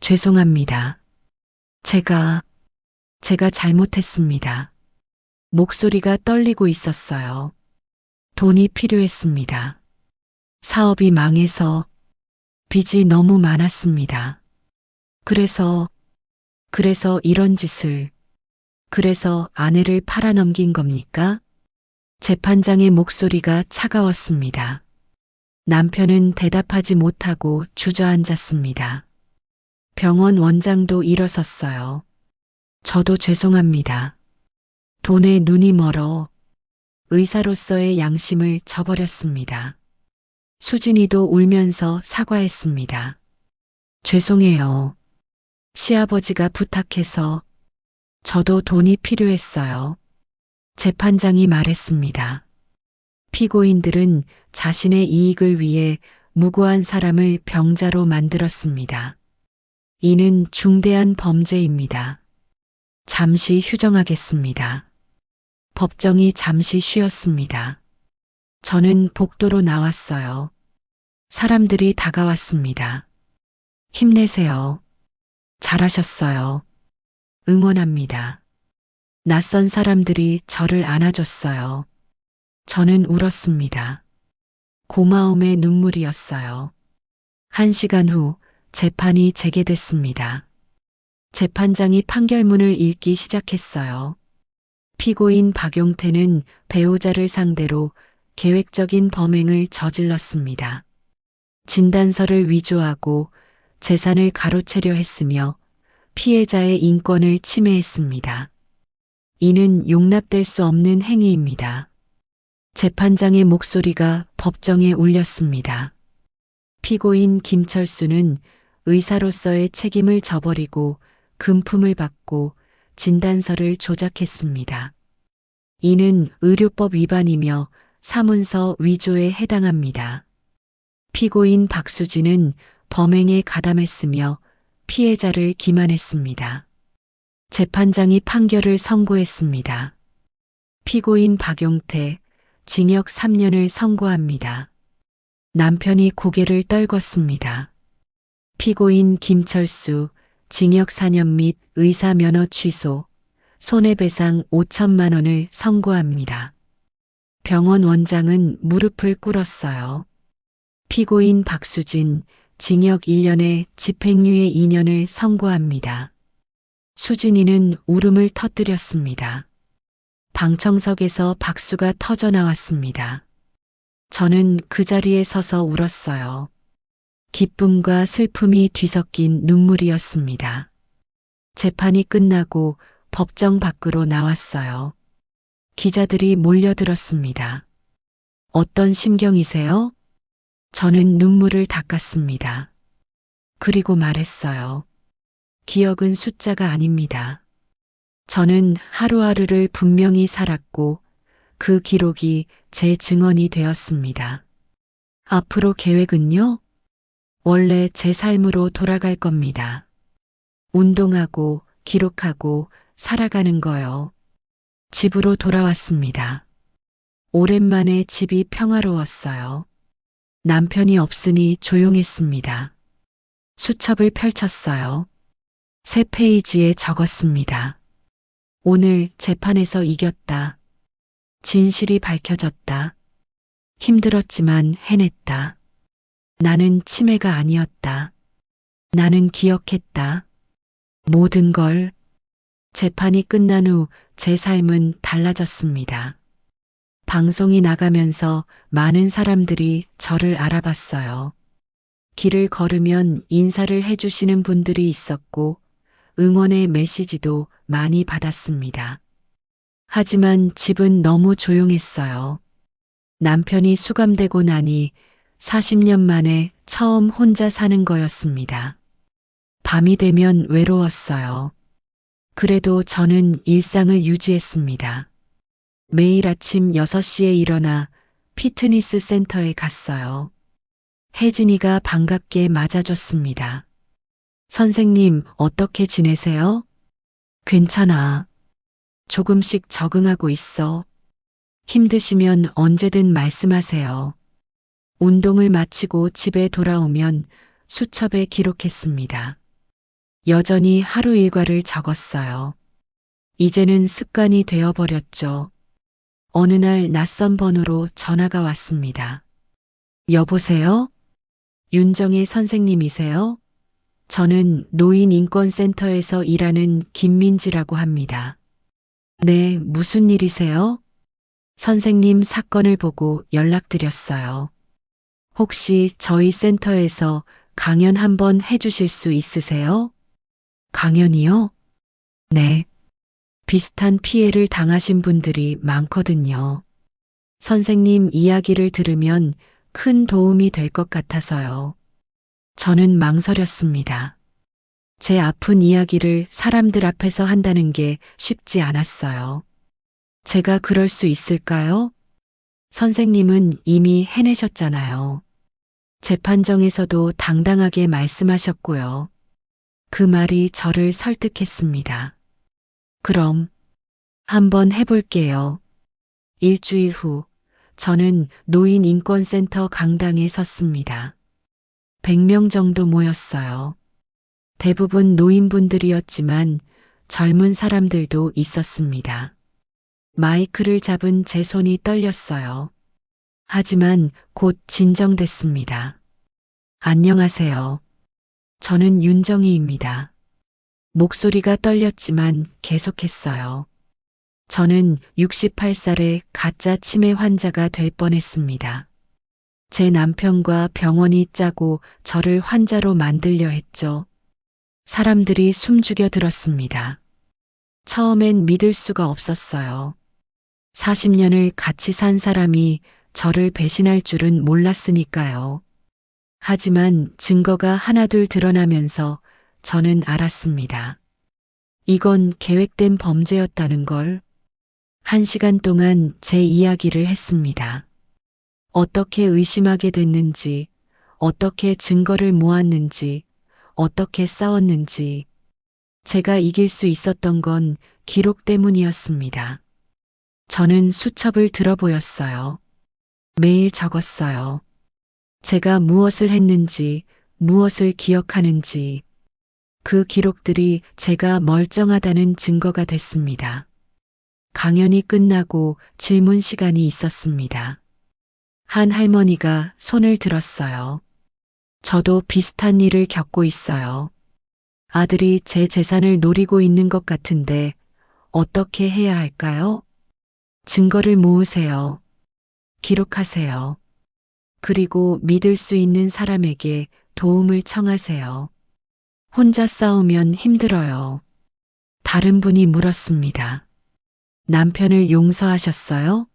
죄송합니다. 제가 잘못했습니다. 목소리가 떨리고 있었어요. 돈이 필요했습니다. 사업이 망해서 빚이 너무 많았습니다. 그래서 이런 짓을, 그래서 아내를 팔아넘긴 겁니까? 재판장의 목소리가 차가웠습니다. 남편은 대답하지 못하고 주저앉았습니다. 병원 원장도 일어섰어요. 저도 죄송합니다. 돈에 눈이 멀어 의사로서의 양심을 저버렸습니다. 수진이도 울면서 사과했습니다. 죄송해요. 시아버지가 부탁해서. 저도 돈이 필요했어요. 재판장이 말했습니다. 피고인들은 자신의 이익을 위해 무고한 사람을 병자로 만들었습니다. 이는 중대한 범죄입니다. 잠시 휴정하겠습니다. 법정이 잠시 쉬었습니다. 저는 복도로 나왔어요. 사람들이 다가왔습니다. 힘내세요. 잘하셨어요. 응원합니다. 낯선 사람들이 저를 안아줬어요. 저는 울었습니다. 고마움의 눈물이었어요. 1시간 후 재판이 재개됐습니다. 재판장이 판결문을 읽기 시작했어요. 피고인 박용태는 배우자를 상대로 계획적인 범행을 저질렀습니다. 진단서를 위조하고 재산을 가로채려 했으며 피해자의 인권을 침해했습니다. 이는 용납될 수 없는 행위입니다. 재판장의 목소리가 법정에 울렸습니다. 피고인 김철수는 의사로서의 책임을 저버리고 금품을 받고 진단서를 조작했습니다. 이는 의료법 위반이며 사문서 위조에 해당합니다. 피고인 박수진은 범행에 가담했으며 피해자를 기만했습니다. 재판장이 판결을 선고했습니다. 피고인 박용태 징역 3년을 선고합니다. 남편이 고개를 떨궜습니다. 피고인 김철수 징역 4년 및 의사 면허 취소, 손해배상 5천만 원을 선고합니다. 병원 원장은 무릎을 꿇었어요. 피고인 박수진 징역 1년에 집행유예 2년을 선고합니다. 수진이는 울음을 터뜨렸습니다. 방청석에서 박수가 터져 나왔습니다. 저는 그 자리에 서서 울었어요. 기쁨과 슬픔이 뒤섞인 눈물이었습니다. 재판이 끝나고 법정 밖으로 나왔어요. 기자들이 몰려들었습니다. 어떤 심경이세요? 저는 눈물을 닦았습니다. 그리고 말했어요. 기억은 숫자가 아닙니다. 저는 하루하루를 분명히 살았고 그 기록이 제 증언이 되었습니다. 앞으로 계획은요? 원래 제 삶으로 돌아갈 겁니다. 운동하고 기록하고 살아가는 거요. 집으로 돌아왔습니다. 오랜만에 집이 평화로웠어요. 남편이 없으니 조용했습니다. 수첩을 펼쳤어요. 새 페이지에 적었습니다. 오늘 재판에서 이겼다. 진실이 밝혀졌다. 힘들었지만 해냈다. 나는 치매가 아니었다. 나는 기억했다. 모든 걸. 재판이 끝난 후 제 삶은 달라졌습니다. 방송이 나가면서 많은 사람들이 저를 알아봤어요. 길을 걸으면 인사를 해주시는 분들이 있었고 응원의 메시지도 많이 받았습니다. 하지만 집은 너무 조용했어요. 남편이 수감되고 나니 40년 만에 처음 혼자 사는 거였습니다. 밤이 되면 외로웠어요. 그래도 저는 일상을 유지했습니다. 매일 아침 6시에 일어나 피트니스 센터에 갔어요. 혜진이가 반갑게 맞아줬습니다. 선생님, 어떻게 지내세요? 괜찮아. 조금씩 적응하고 있어. 힘드시면 언제든 말씀하세요. 운동을 마치고 집에 돌아오면 수첩에 기록했습니다. 여전히 하루 일과를 적었어요. 이제는 습관이 되어버렸죠. 어느 날 낯선 번호로 전화가 왔습니다. 여보세요? 윤정혜 선생님이세요? 저는 노인인권센터에서 일하는 김민지라고 합니다. 네, 무슨 일이세요? 선생님 사건을 보고 연락드렸어요. 혹시 저희 센터에서 강연 한번 해주실 수 있으세요? 강연이요? 네. 비슷한 피해를 당하신 분들이 많거든요. 선생님 이야기를 들으면 큰 도움이 될 것 같아서요. 저는 망설였습니다. 제 아픈 이야기를 사람들 앞에서 한다는 게 쉽지 않았어요. 제가 그럴 수 있을까요? 선생님은 이미 해내셨잖아요. 재판정에서도 당당하게 말씀하셨고요. 그 말이 저를 설득했습니다. 그럼 한번 해볼게요. 일주일 후 저는 노인인권센터 강당에 섰습니다. 100명 정도 모였어요. 대부분 노인분들이었지만 젊은 사람들도 있었습니다. 마이크를 잡은 제 손이 떨렸어요. 하지만 곧 진정됐습니다. 안녕하세요. 저는 윤정희입니다. 목소리가 떨렸지만 계속했어요. 저는 68살의 가짜 치매 환자가 될 뻔했습니다. 제 남편과 병원이 짜고 저를 환자로 만들려 했죠. 사람들이 숨죽여 들었습니다. 처음엔 믿을 수가 없었어요. 40년을 같이 산 사람이 저를 배신할 줄은 몰랐으니까요. 하지만 증거가 하나둘 드러나면서 저는 알았습니다. 이건 계획된 범죄였다는 걸. 1시간 동안 제 이야기를 했습니다. 어떻게 의심하게 됐는지, 어떻게 증거를 모았는지, 어떻게 싸웠는지. 제가 이길 수 있었던 건 기록 때문이었습니다. 저는 수첩을 들어 보였어요. 매일 적었어요. 제가 무엇을 했는지, 무엇을 기억하는지. 그 기록들이 제가 멀쩡하다는 증거가 됐습니다. 강연이 끝나고 질문 시간이 있었습니다. 한 할머니가 손을 들었어요. 저도 비슷한 일을 겪고 있어요. 아들이 제 재산을 노리고 있는 것 같은데 어떻게 해야 할까요? 증거를 모으세요. 기록하세요. 그리고 믿을 수 있는 사람에게 도움을 청하세요. 혼자 싸우면 힘들어요. 다른 분이 물었습니다. 남편을 용서하셨어요?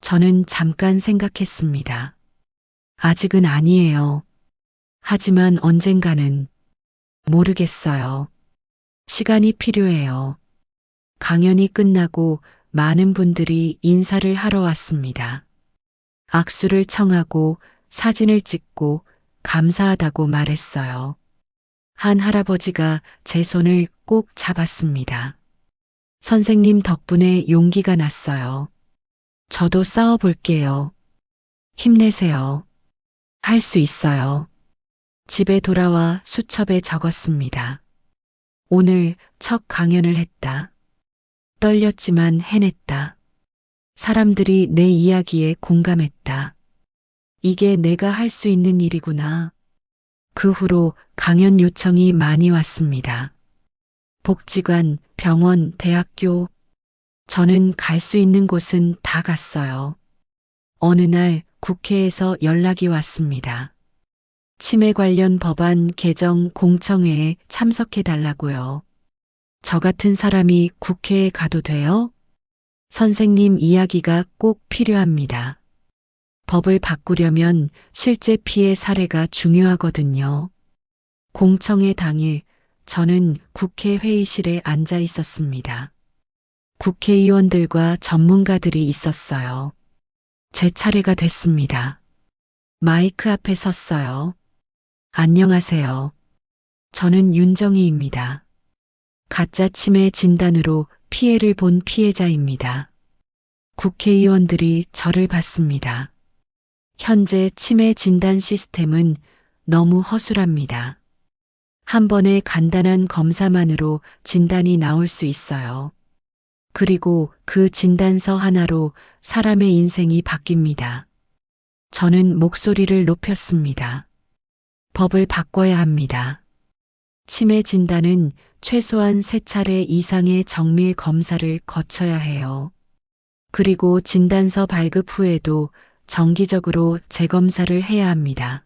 저는 잠깐 생각했습니다. 아직은 아니에요. 하지만 언젠가는 모르겠어요. 시간이 필요해요. 강연이 끝나고 많은 분들이 인사를 하러 왔습니다. 악수를 청하고 사진을 찍고 감사하다고 말했어요. 한 할아버지가 제 손을 꼭 잡았습니다. 선생님 덕분에 용기가 났어요. 저도 싸워볼게요. 힘내세요. 할 수 있어요. 집에 돌아와 수첩에 적었습니다. 오늘 첫 강연을 했다. 떨렸지만 해냈다. 사람들이 내 이야기에 공감했다. 이게 내가 할 수 있는 일이구나. 그 후로 강연 요청이 많이 왔습니다. 복지관, 병원, 대학교, 저는 갈 수 있는 곳은 다 갔어요. 어느 날 국회에서 연락이 왔습니다. 치매 관련 법안 개정 공청회에 참석해 달라고요. 저 같은 사람이 국회에 가도 돼요? 선생님 이야기가 꼭 필요합니다. 법을 바꾸려면 실제 피해 사례가 중요하거든요. 공청회 당일 저는 국회 회의실에 앉아 있었습니다. 국회의원들과 전문가들이 있었어요. 제 차례가 됐습니다. 마이크 앞에 섰어요. 안녕하세요. 저는 윤정희입니다. 가짜 치매 진단으로 피해를 본 피해자입니다. 국회의원들이 저를 봤습니다. 현재 치매 진단 시스템은 너무 허술합니다. 한 번의 간단한 검사만으로 진단이 나올 수 있어요. 그리고 그 진단서 하나로 사람의 인생이 바뀝니다. 저는 목소리를 높였습니다. 법을 바꿔야 합니다. 치매 진단은 최소한 3차례 이상의 정밀 검사를 거쳐야 해요. 그리고 진단서 발급 후에도 정기적으로 재검사를 해야 합니다.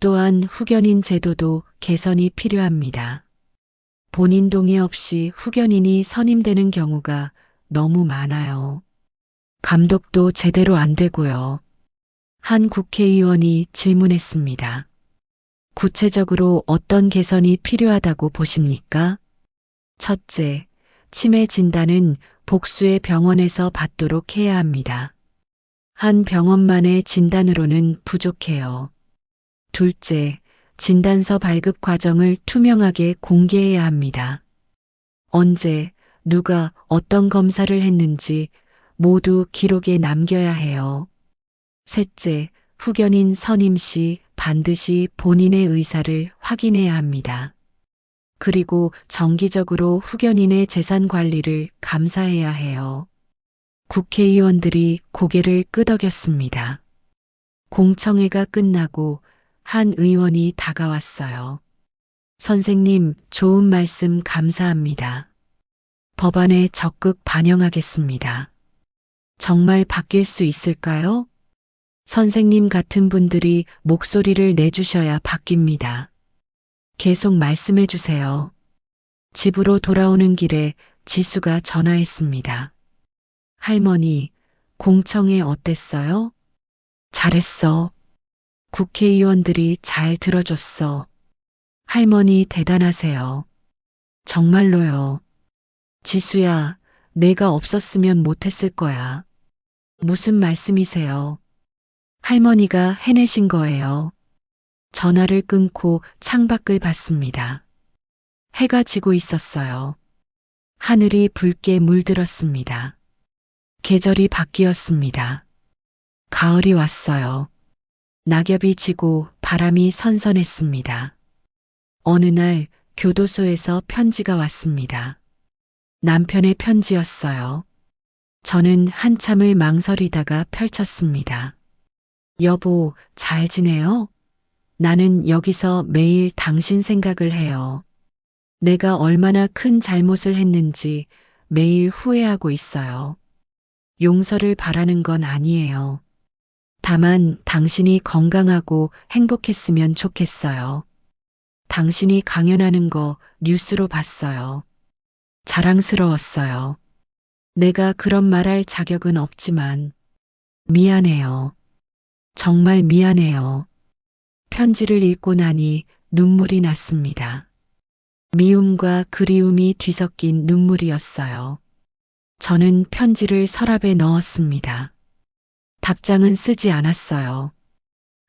또한 후견인 제도도 개선이 필요합니다. 본인 동의 없이 후견인이 선임되는 경우가 너무 많아요. 감독도 제대로 안 되고요. 한 국회의원이 질문했습니다. 구체적으로 어떤 개선이 필요하다고 보십니까? 첫째, 치매 진단은 복수의 병원에서 받도록 해야 합니다. 한 병원만의 진단으로는 부족해요. 둘째, 진단서 발급 과정을 투명하게 공개해야 합니다. 언제, 누가 어떤 검사를 했는지 모두 기록에 남겨야 해요. 셋째, 후견인 선임 시 반드시 본인의 의사를 확인해야 합니다. 그리고 정기적으로 후견인의 재산 관리를 감사해야 해요. 국회의원들이 고개를 끄덕였습니다. 공청회가 끝나고 한 의원이 다가왔어요. 선생님, 좋은 말씀 감사합니다. 법안에 적극 반영하겠습니다. 정말 바뀔 수 있을까요? 선생님 같은 분들이 목소리를 내주셔야 바뀝니다. 계속 말씀해 주세요. 집으로 돌아오는 길에 지수가 전화했습니다. 할머니, 공청회 어땠어요? 잘했어. 국회의원들이 잘 들어줬어. 할머니 대단하세요. 정말로요. 지수야, 내가 없었으면 못했을 거야. 무슨 말씀이세요? 할머니가 해내신 거예요. 전화를 끊고 창밖을 봤습니다. 해가 지고 있었어요. 하늘이 붉게 물들었습니다. 계절이 바뀌었습니다. 가을이 왔어요. 낙엽이 지고 바람이 선선했습니다. 어느 날 교도소에서 편지가 왔습니다. 남편의 편지였어요. 저는 한참을 망설이다가 펼쳤습니다. 여보, 잘 지내요? 나는 여기서 매일 당신 생각을 해요. 내가 얼마나 큰 잘못을 했는지 매일 후회하고 있어요. 용서를 바라는 건 아니에요. 다만 당신이 건강하고 행복했으면 좋겠어요. 당신이 강연하는 거 뉴스로 봤어요. 자랑스러웠어요. 내가 그런 말할 자격은 없지만 미안해요. 정말 미안해요. 편지를 읽고 나니 눈물이 났습니다. 미움과 그리움이 뒤섞인 눈물이었어요. 저는 편지를 서랍에 넣었습니다. 답장은 쓰지 않았어요.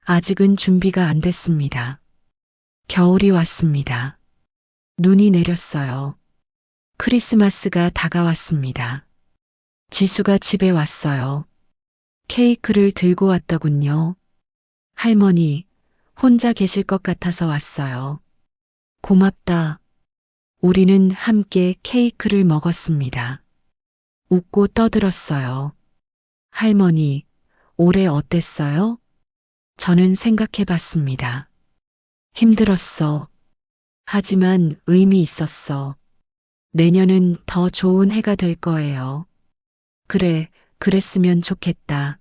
아직은 준비가 안 됐습니다. 겨울이 왔습니다. 눈이 내렸어요. 크리스마스가 다가왔습니다. 지수가 집에 왔어요. 케이크를 들고 왔더군요. 할머니, 혼자 계실 것 같아서 왔어요. 고맙다. 우리는 함께 케이크를 먹었습니다. 웃고 떠들었어요. 할머니, 올해 어땠어요? 저는 생각해 봤습니다. 힘들었어. 하지만 의미 있었어. 내년은 더 좋은 해가 될 거예요. 그래, 그랬으면 좋겠다.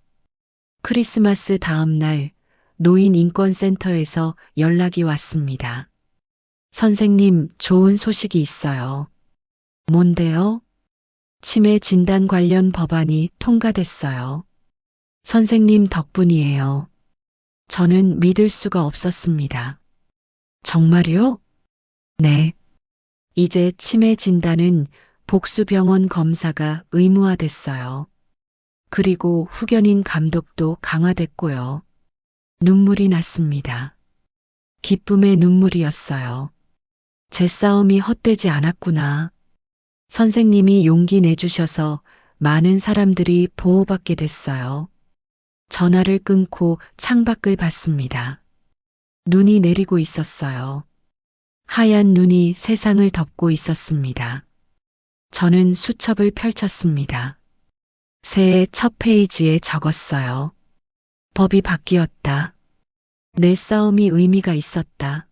크리스마스 다음 날 노인인권센터에서 연락이 왔습니다. 선생님, 좋은 소식이 있어요. 뭔데요? 치매 진단 관련 법안이 통과됐어요. 선생님 덕분이에요. 저는 믿을 수가 없었습니다. 정말요? 네. 이제 치매 진단은 복수병원 검사가 의무화됐어요. 그리고 후견인 감독도 강화됐고요. 눈물이 났습니다. 기쁨의 눈물이었어요. 제 싸움이 헛되지 않았구나. 선생님이 용기 내주셔서 많은 사람들이 보호받게 됐어요. 전화를 끊고 창밖을 봤습니다. 눈이 내리고 있었어요. 하얀 눈이 세상을 덮고 있었습니다. 저는 수첩을 펼쳤습니다. 새해 첫 페이지에 적었어요. 법이 바뀌었다. 내 싸움이 의미가 있었다.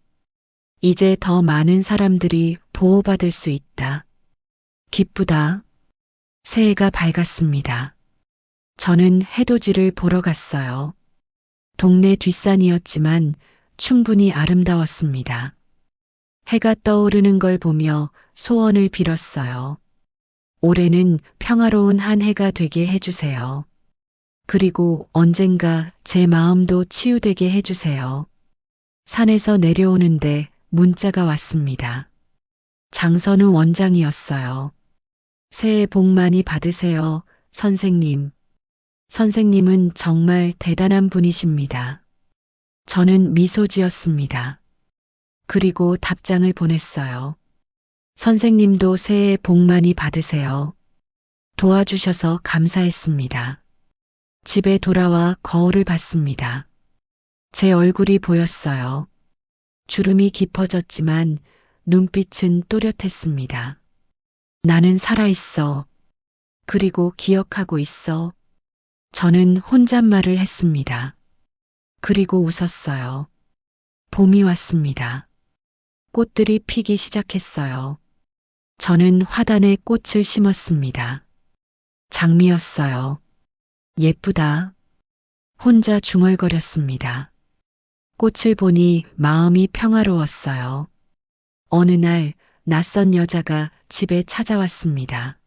이제 더 많은 사람들이 보호받을 수 있다. 기쁘다. 새해가 밝았습니다. 저는 해돋이를 보러 갔어요. 동네 뒷산이었지만 충분히 아름다웠습니다. 해가 떠오르는 걸 보며 소원을 빌었어요. 올해는 평화로운 한 해가 되게 해주세요. 그리고 언젠가 제 마음도 치유되게 해주세요. 산에서 내려오는데 문자가 왔습니다. 장선우 원장이었어요. 새해 복 많이 받으세요, 선생님. 선생님은 정말 대단한 분이십니다. 저는 미소 지었습니다. 그리고 답장을 보냈어요. 선생님도 새해 복 많이 받으세요. 도와주셔서 감사했습니다. 집에 돌아와 거울을 봤습니다. 제 얼굴이 보였어요. 주름이 깊어졌지만 눈빛은 또렷했습니다. 나는 살아있어. 그리고 기억하고 있어. 저는 혼잣말을 했습니다. 그리고 웃었어요. 봄이 왔습니다. 꽃들이 피기 시작했어요. 저는 화단에 꽃을 심었습니다. 장미였어요. 예쁘다. 혼자 중얼거렸습니다. 꽃을 보니 마음이 평화로웠어요. 어느 날 낯선 여자가 집에 찾아왔습니다.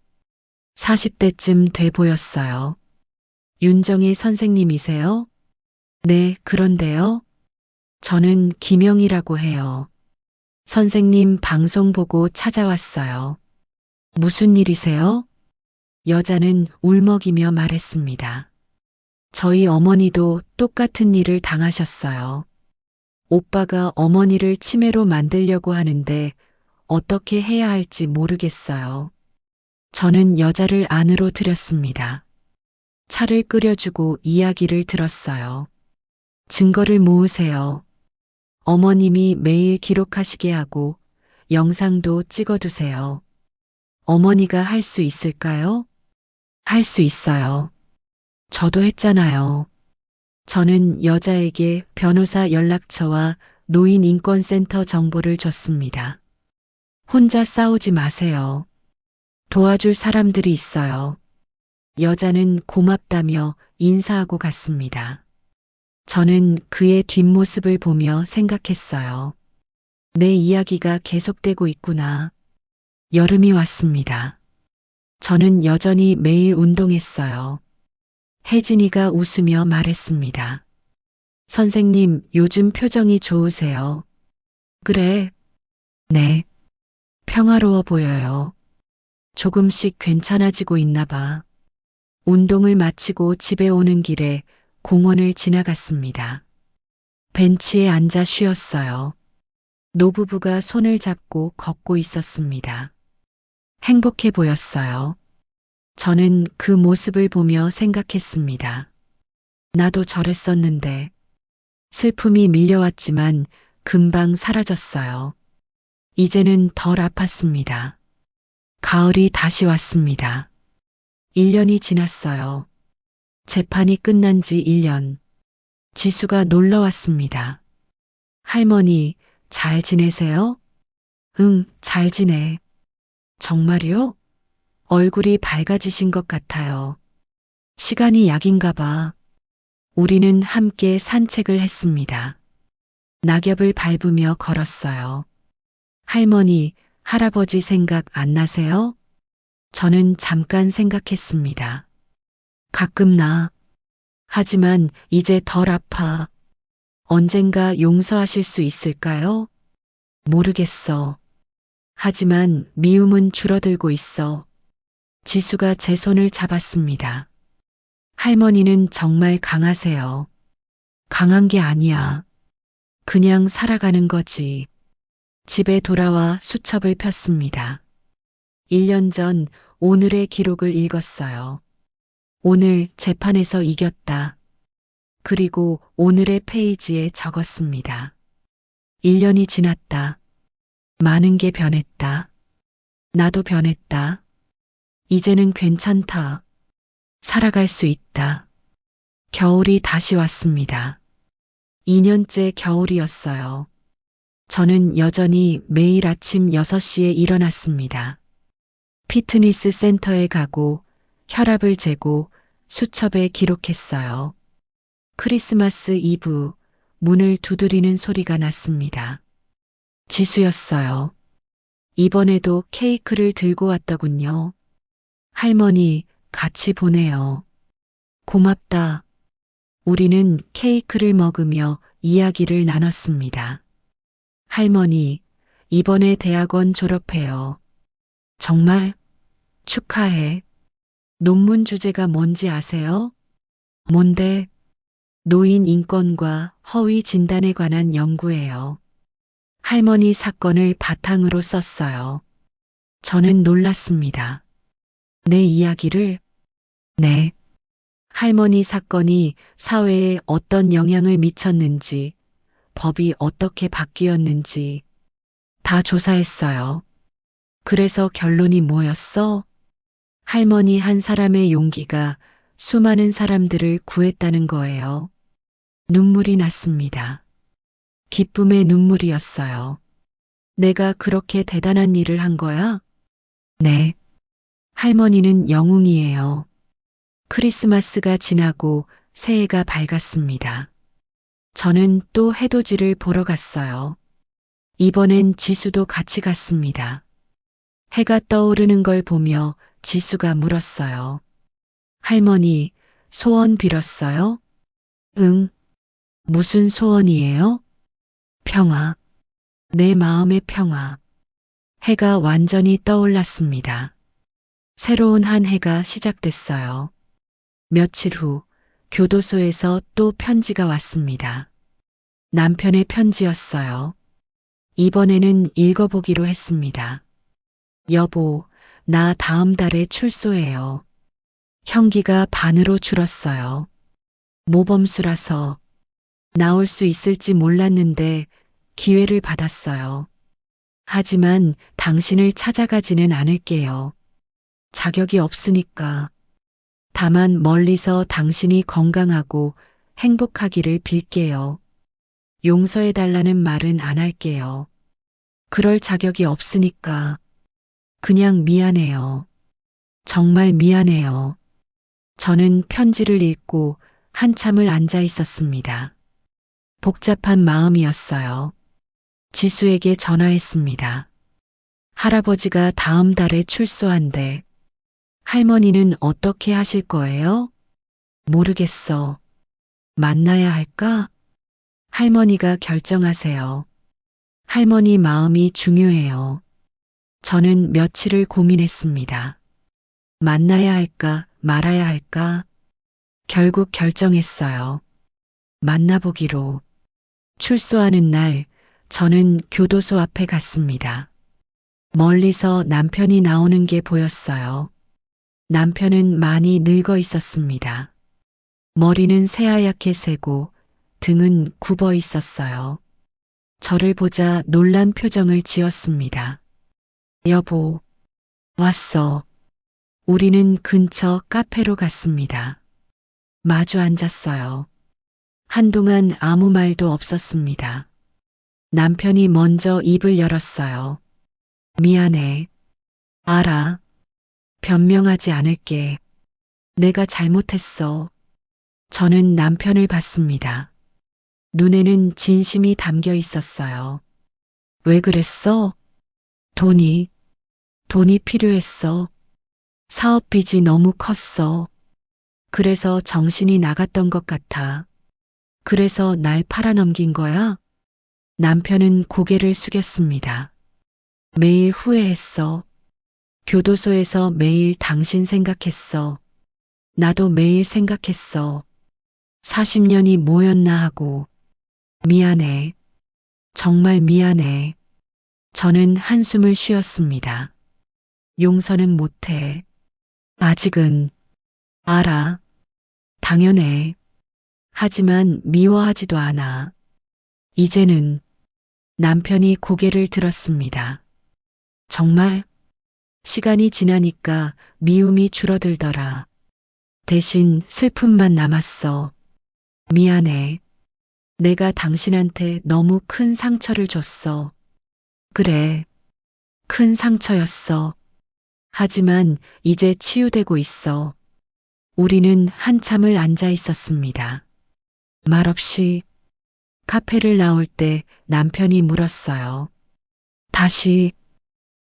40대쯤 돼 보였어요. 윤정희 선생님이세요? 네, 그런데요. 저는 김영이라고 해요. 선생님 방송 보고 찾아왔어요. 무슨 일이세요? 여자는 울먹이며 말했습니다. 저희 어머니도 똑같은 일을 당하셨어요. 오빠가 어머니를 치매로 만들려고 하는데 어떻게 해야 할지 모르겠어요. 저는 여자를 안으로 들였습니다. 차를 끓여주고 이야기를 들었어요. 증거를 모으세요. 어머님이 매일 기록하시게 하고 영상도 찍어두세요. 어머니가 할 수 있을까요? 할 수 있어요. 저도 했잖아요. 저는 여자에게 변호사 연락처와 노인인권센터 정보를 줬습니다. 혼자 싸우지 마세요. 도와줄 사람들이 있어요. 여자는 고맙다며 인사하고 갔습니다. 저는 그의 뒷모습을 보며 생각했어요. 내 이야기가 계속되고 있구나. 여름이 왔습니다. 저는 여전히 매일 운동했어요. 혜진이가 웃으며 말했습니다. 선생님, 요즘 표정이 좋으세요. 그래. 네. 평화로워 보여요. 조금씩 괜찮아지고 있나 봐. 운동을 마치고 집에 오는 길에 공원을 지나갔습니다. 벤치에 앉아 쉬었어요. 노부부가 손을 잡고 걷고 있었습니다. 행복해 보였어요. 저는 그 모습을 보며 생각했습니다. 나도 저랬었는데 슬픔이 밀려왔지만 금방 사라졌어요. 이제는 덜 아팠습니다. 가을이 다시 왔습니다. 1년이 지났어요. 재판이 끝난 지 1년. 지수가 놀러 왔습니다. 할머니, 잘 지내세요? 응, 잘 지내. 정말요? 얼굴이 밝아지신 것 같아요. 시간이 약인가 봐. 우리는 함께 산책을 했습니다. 낙엽을 밟으며 걸었어요. 할머니, 할아버지 생각 안 나세요? 저는 잠깐 생각했습니다. 가끔 나. 하지만 이제 덜 아파. 언젠가 용서하실 수 있을까요? 모르겠어. 하지만 미움은 줄어들고 있어. 지수가 제 손을 잡았습니다. 할머니는 정말 강하세요. 강한 게 아니야. 그냥 살아가는 거지. 집에 돌아와 수첩을 폈습니다. 1년 전 오늘의 기록을 읽었어요. 오늘 재판에서 이겼다. 그리고 오늘의 페이지에 적었습니다. 1년이 지났다. 많은 게 변했다. 나도 변했다. 이제는 괜찮다. 살아갈 수 있다. 겨울이 다시 왔습니다. 2년째 겨울이었어요. 저는 여전히 매일 아침 6시에 일어났습니다. 피트니스 센터에 가고 혈압을 재고 수첩에 기록했어요. 크리스마스 이브 문을 두드리는 소리가 났습니다. 지수였어요. 이번에도 케이크를 들고 왔더군요. 할머니, 같이 보내요. 고맙다. 우리는 케이크를 먹으며 이야기를 나눴습니다. 할머니, 이번에 대학원 졸업해요. 정말 축하해. 논문 주제가 뭔지 아세요? 뭔데? 노인 인권과 허위 진단에 관한 연구예요. 할머니 사건을 바탕으로 썼어요. 저는 놀랐습니다. 내 이야기를? 네. 할머니 사건이 사회에 어떤 영향을 미쳤는지, 법이 어떻게 바뀌었는지 다 조사했어요. 그래서 결론이 뭐였어? 할머니 한 사람의 용기가 수많은 사람들을 구했다는 거예요. 눈물이 났습니다. 기쁨의 눈물이었어요. 내가 그렇게 대단한 일을 한 거야? 네. 할머니는 영웅이에요. 크리스마스가 지나고 새해가 밝았습니다. 저는 또 해돋이를 보러 갔어요. 이번엔 지수도 같이 갔습니다. 해가 떠오르는 걸 보며 지수가 물었어요. 할머니, 소원 빌었어요? 응. 무슨 소원이에요? 평화. 내 마음의 평화. 해가 완전히 떠올랐습니다. 새로운 한 해가 시작됐어요. 며칠 후 교도소에서 또 편지가 왔습니다. 남편의 편지였어요. 이번에는 읽어보기로 했습니다. 여보, 나 다음 달에 출소해요. 형기가 반으로 줄었어요. 모범수라서 나올 수 있을지 몰랐는데 기회를 받았어요. 하지만 당신을 찾아가지는 않을게요. 자격이 없으니까. 다만 멀리서 당신이 건강하고 행복하기를 빌게요. 용서해달라는 말은 안 할게요. 그럴 자격이 없으니까. 그냥 미안해요. 정말 미안해요. 저는 편지를 읽고 한참을 앉아 있었습니다. 복잡한 마음이었어요. 지수에게 전화했습니다. 할아버지가 다음 달에 출소한대. 할머니는 어떻게 하실 거예요? 모르겠어. 만나야 할까? 할머니가 결정하세요. 할머니 마음이 중요해요. 저는 며칠을 고민했습니다. 만나야 할까, 말아야 할까? 결국 결정했어요. 만나보기로. 출소하는 날, 저는 교도소 앞에 갔습니다. 멀리서 남편이 나오는 게 보였어요. 남편은 많이 늙어 있었습니다. 머리는 새하얗게 새고 등은 굽어 있었어요. 저를 보자 놀란 표정을 지었습니다. 여보, 왔어. 우리는 근처 카페로 갔습니다. 마주 앉았어요. 한동안 아무 말도 없었습니다. 남편이 먼저 입을 열었어요. 미안해. 알아. 변명하지 않을게. 내가 잘못했어. 저는 남편을 봤습니다. 눈에는 진심이 담겨 있었어요. 왜 그랬어? 돈이 필요했어. 사업 빚이 너무 컸어. 그래서 정신이 나갔던 것 같아. 그래서 날 팔아넘긴 거야? 남편은 고개를 숙였습니다. 매일 후회했어. 교도소에서 매일 당신 생각했어. 나도 매일 생각했어. 40년이 뭐였나 하고. 미안해. 정말 미안해. 저는 한숨을 쉬었습니다. 용서는 못해. 아직은. 알아. 당연해. 하지만 미워하지도 않아. 이제는. 남편이 고개를 들었습니다. 정말? 시간이 지나니까 미움이 줄어들더라. 대신 슬픔만 남았어. 미안해. 내가 당신한테 너무 큰 상처를 줬어. 그래. 큰 상처였어. 하지만 이제 치유되고 있어. 우리는 한참을 앉아 있었습니다. 말없이 카페를 나올 때 남편이 물었어요.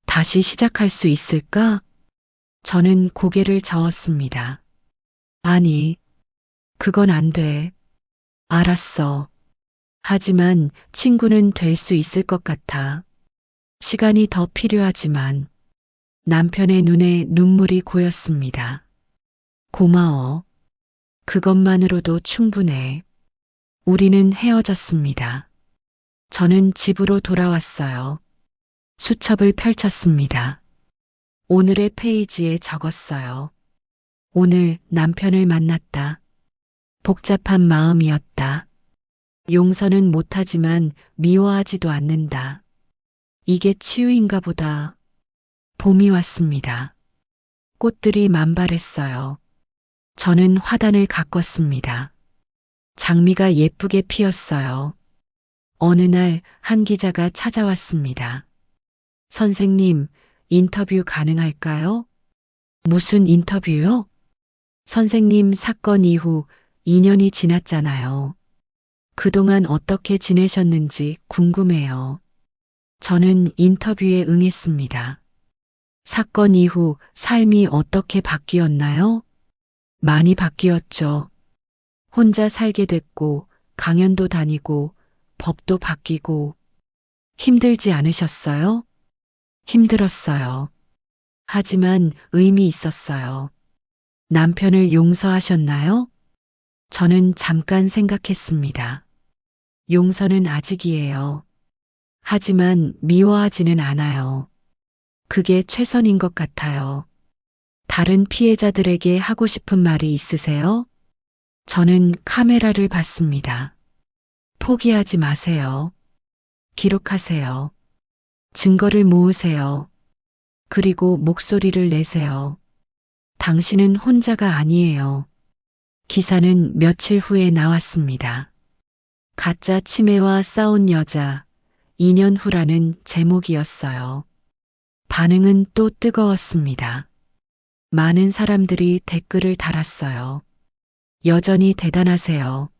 다시 시작할 수 있을까? 저는 고개를 저었습니다. 아니, 그건 안 돼. 알았어. 하지만 친구는 될 수 있을 것 같아. 시간이 더 필요하지만 남편의 눈에 눈물이 고였습니다. 고마워. 그것만으로도 충분해. 우리는 헤어졌습니다. 저는 집으로 돌아왔어요. 수첩을 펼쳤습니다. 오늘의 페이지에 적었어요. 오늘 남편을 만났다. 복잡한 마음이었다. 용서는 못하지만 미워하지도 않는다. 이게 치유인가 보다. 봄이 왔습니다. 꽃들이 만발했어요. 저는 화단을 가꿨습니다. 장미가 예쁘게 피었어요. 어느 날 한 기자가 찾아왔습니다. 선생님, 인터뷰 가능할까요? 무슨 인터뷰요? 선생님 사건 이후 2년이 지났잖아요. 그동안 어떻게 지내셨는지 궁금해요. 저는 인터뷰에 응했습니다. 사건 이후 삶이 어떻게 바뀌었나요? 많이 바뀌었죠. 혼자 살게 됐고, 강연도 다니고, 법도 바뀌고. 힘들지 않으셨어요? 힘들었어요. 하지만 의미 있었어요. 남편을 용서하셨나요? 저는 잠깐 생각했습니다. 용서는 아직이에요. 하지만 미워하지는 않아요. 그게 최선인 것 같아요. 다른 피해자들에게 하고 싶은 말이 있으세요? 저는 카메라를 봤습니다. 포기하지 마세요. 기록하세요. 증거를 모으세요. 그리고 목소리를 내세요. 당신은 혼자가 아니에요. 기사는 며칠 후에 나왔습니다. 가짜 치매와 싸운 여자, 2년 후라는 제목이었어요. 반응은 또 뜨거웠습니다. 많은 사람들이 댓글을 달았어요. 여전히 대단하세요.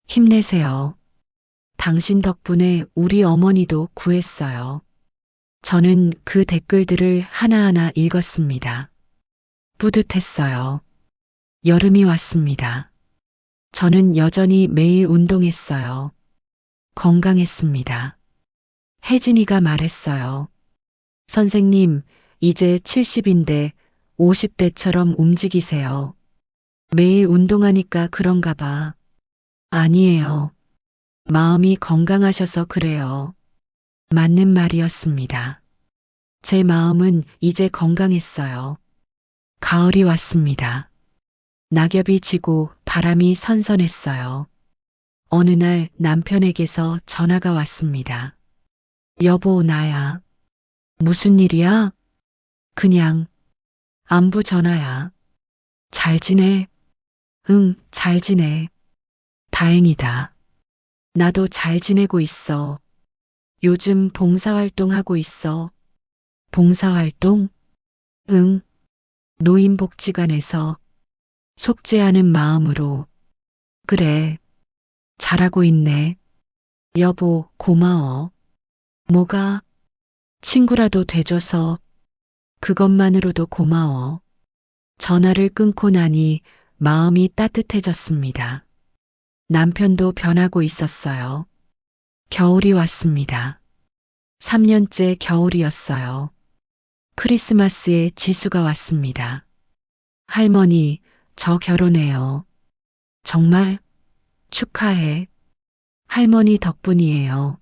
힘내세요. 당신 덕분에 우리 어머니도 구했어요. 저는 그 댓글들을 하나하나 읽었습니다. 뿌듯했어요. 여름이 왔습니다. 저는 여전히 매일 운동했어요. 건강했습니다. 혜진이가 말했어요. 선생님, 이제 70인데 50대처럼 움직이세요. 매일 운동하니까 그런가 봐. 아니에요. 마음이 건강하셔서 그래요. 맞는 말이었습니다. 제 마음은 이제 건강했어요. 가을이 왔습니다. 낙엽이 지고 바람이 선선했어요. 어느 날 남편에게서 전화가 왔습니다. 여보, 나야. 무슨 일이야? 그냥 안부 전화야. 잘 지내? 응, 잘 지내. 다행이다. 나도 잘 지내고 있어. 요즘 봉사활동 하고 있어. 봉사활동? 응. 노인복지관에서 속죄하는 마음으로 그래, 잘하고 있네. 여보, 고마워. 뭐가 친구라도 돼줘서 그것만으로도 고마워. 전화를 끊고 나니 마음이 따뜻해졌습니다. 남편도 변하고 있었어요. 겨울이 왔습니다. 3년째 겨울이었어요. 크리스마스에 지수가 왔습니다. 할머니, 저 결혼해요. 정말 축하해. 할머니 덕분이에요.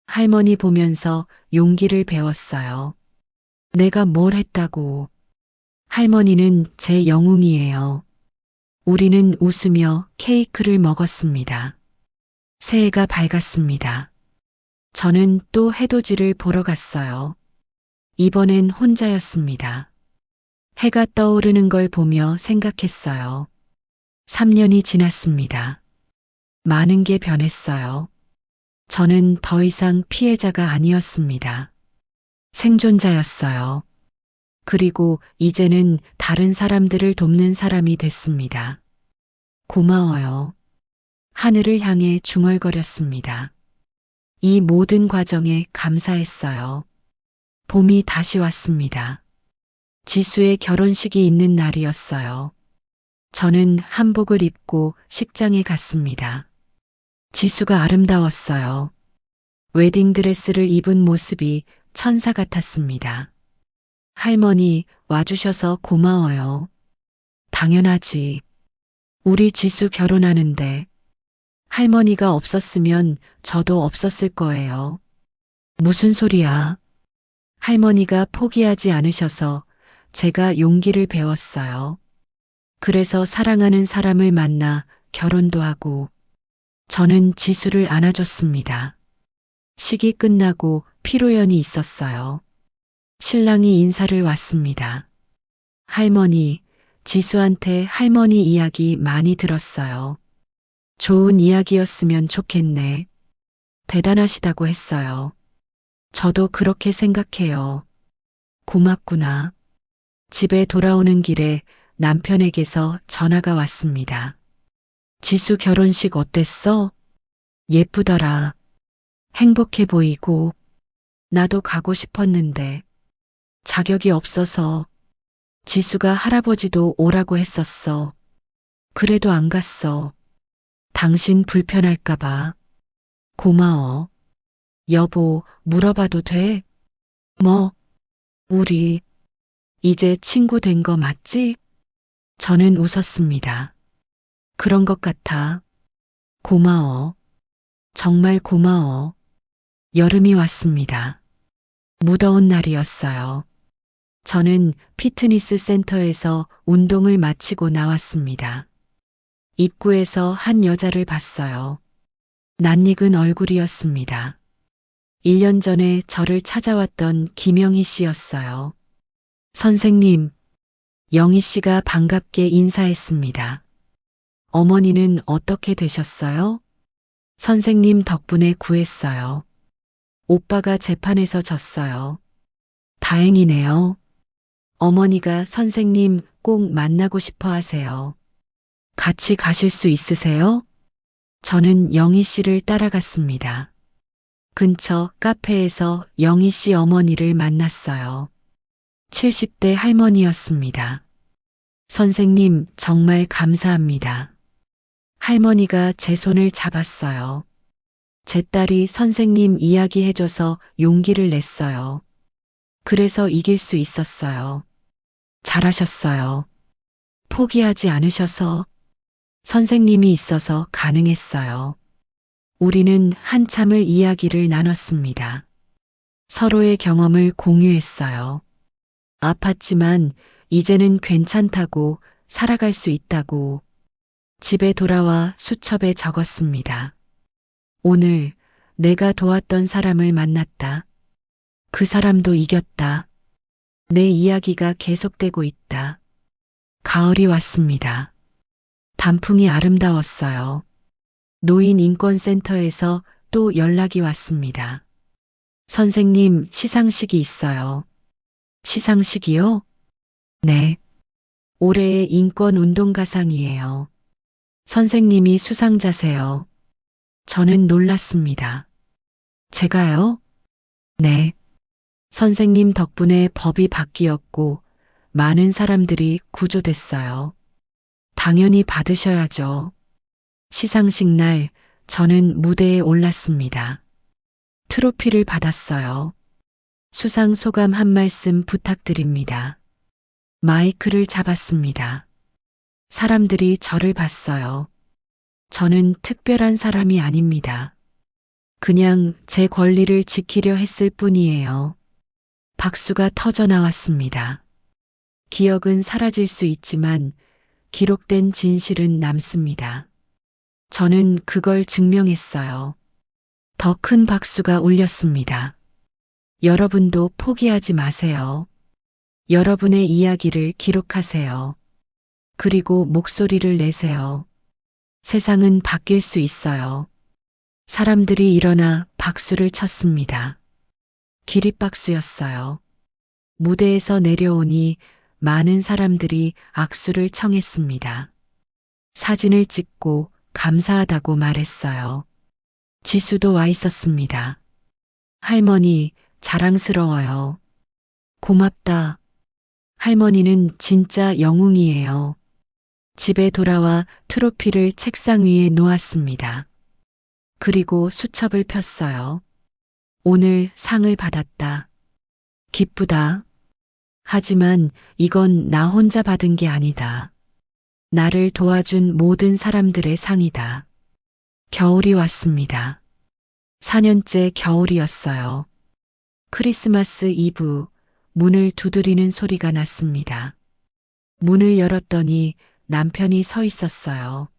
할머니 보면서 용기를 배웠어요. 내가 뭘 했다고. 할머니는 제 영웅이에요. 우리는 웃으며 케이크를 먹었습니다. 새해가 밝았습니다. 저는 또 해돋이를 보러 갔어요. 이번엔 혼자였습니다. 해가 떠오르는 걸 보며 생각했어요. 3년이 지났습니다. 많은 게 변했어요. 저는 더 이상 피해자가 아니었습니다. 생존자였어요. 그리고 이제는 다른 사람들을 돕는 사람이 됐습니다. 고마워요. 하늘을 향해 중얼거렸습니다. 이 모든 과정에 감사했어요. 봄이 다시 왔습니다. 지수의 결혼식이 있는 날이었어요. 저는 한복을 입고 식장에 갔습니다. 지수가 아름다웠어요. 웨딩드레스를 입은 모습이 천사 같았습니다. 할머니 와주셔서 고마워요. 당연하지. 우리 지수 결혼하는데 할머니가 없었으면 저도 없었을 거예요. 무슨 소리야? 할머니가 포기하지 않으셔서 제가 용기를 배웠어요. 그래서 사랑하는 사람을 만나 결혼도 하고 저는 지수를 안아줬습니다. 식이 끝나고 피로연이 있었어요. 신랑이 인사를 왔습니다. 할머니, 지수한테 할머니 이야기 많이 들었어요. 좋은 이야기였으면 좋겠네. 대단하시다고 했어요. 저도 그렇게 생각해요. 고맙구나. 집에 돌아오는 길에 남편에게서 전화가 왔습니다. 지수 결혼식 어땠어? 예쁘더라. 행복해 보이고 나도 가고 싶었는데 자격이 없어서 지수가 할아버지도 오라고 했었어. 그래도 안 갔어. 당신 불편할까봐. 고마워. 여보, 물어봐도 돼? 뭐? 우리 이제 친구 된 거 맞지? 저는 웃었습니다. 그런 것 같아. 고마워. 정말 고마워. 여름이 왔습니다. 무더운 날이었어요. 저는 피트니스 센터에서 운동을 마치고 나왔습니다. 입구에서 한 여자를 봤어요. 낯익은 얼굴이었습니다. 1년 전에 저를 찾아왔던 김영희 씨였어요. 선생님, 영희 씨가 반갑게 인사했습니다. 어머니는 어떻게 되셨어요? 선생님 덕분에 구했어요. 오빠가 재판에서 졌어요. 다행이네요. 어머니가 선생님 꼭 만나고 싶어 하세요. 같이 가실 수 있으세요? 저는 영희 씨를 따라갔습니다. 근처 카페에서 영희 씨 어머니를 만났어요. 70대 할머니였습니다. 선생님, 정말 감사합니다. 할머니가 제 손을 잡았어요. 제 딸이 선생님 이야기해줘서 용기를 냈어요. 그래서 이길 수 있었어요. 잘하셨어요. 포기하지 않으셔서 선생님이 있어서 가능했어요. 우리는 한참을 이야기를 나눴습니다. 서로의 경험을 공유했어요. 아팠지만 이제는 괜찮다고 살아갈 수 있다고 집에 돌아와 수첩에 적었습니다. 오늘 내가 도왔던 사람을 만났다. 그 사람도 이겼다. 내 이야기가 계속되고 있다. 가을이 왔습니다. 단풍이 아름다웠어요. 노인인권센터에서 또 연락이 왔습니다. 선생님, 시상식이 있어요. 시상식이요? 네. 올해의 인권운동가상이에요. 선생님이 수상자세요. 저는 놀랐습니다. 제가요? 네. 선생님 덕분에 법이 바뀌었고 많은 사람들이 구조됐어요. 당연히 받으셔야죠. 시상식 날 저는 무대에 올랐습니다. 트로피를 받았어요. 수상 소감 한 말씀 부탁드립니다. 마이크를 잡았습니다. 사람들이 저를 봤어요. 저는 특별한 사람이 아닙니다. 그냥 제 권리를 지키려 했을 뿐이에요. 박수가 터져 나왔습니다. 기억은 사라질 수 있지만 기록된 진실은 남습니다. 저는 그걸 증명했어요. 더 큰 박수가 울렸습니다. 여러분도 포기하지 마세요. 여러분의 이야기를 기록하세요. 그리고 목소리를 내세요. 세상은 바뀔 수 있어요. 사람들이 일어나 박수를 쳤습니다. 기립박수였어요. 무대에서 내려오니 많은 사람들이 악수를 청했습니다. 사진을 찍고 감사하다고 말했어요. 지수도 와 있었습니다. 할머니, 자랑스러워요. 고맙다. 할머니는 진짜 영웅이에요. 집에 돌아와 트로피를 책상 위에 놓았습니다. 그리고 수첩을 폈어요. 오늘 상을 받았다. 기쁘다. 하지만 이건 나 혼자 받은 게 아니다. 나를 도와준 모든 사람들의 상이다. 겨울이 왔습니다. 4년째 겨울이었어요. 크리스마스 이브, 문을 두드리는 소리가 났습니다. 문을 열었더니 남편이 서 있었어요.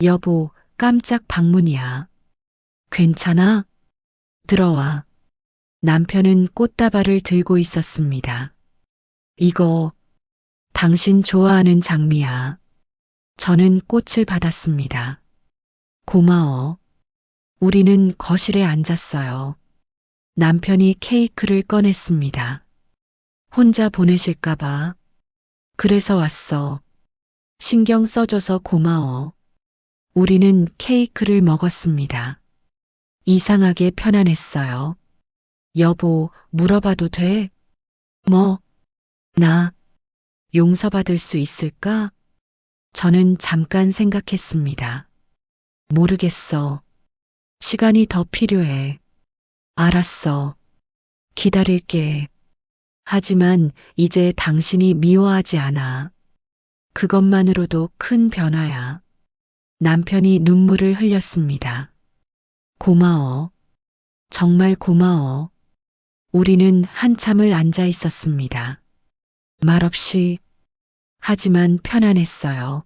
여보, 깜짝 방문이야. 괜찮아? 들어와. 남편은 꽃다발을 들고 있었습니다. 이거, 당신 좋아하는 장미야. 저는 꽃을 받았습니다. 고마워. 우리는 거실에 앉았어요. 남편이 케이크를 꺼냈습니다. 혼자 보내실까봐. 그래서 왔어. 신경 써줘서 고마워. 우리는 케이크를 먹었습니다. 이상하게 편안했어요. 여보, 물어봐도 돼? 뭐? 나 용서받을 수 있을까? 저는 잠깐 생각했습니다. 모르겠어. 시간이 더 필요해. 알았어. 기다릴게. 하지만 이제 당신이 미워하지 않아. 그것만으로도 큰 변화야. 남편이 눈물을 흘렸습니다. 고마워. 정말 고마워. 우리는 한참을 앉아 있었습니다. 말없이, 하지만 편안했어요.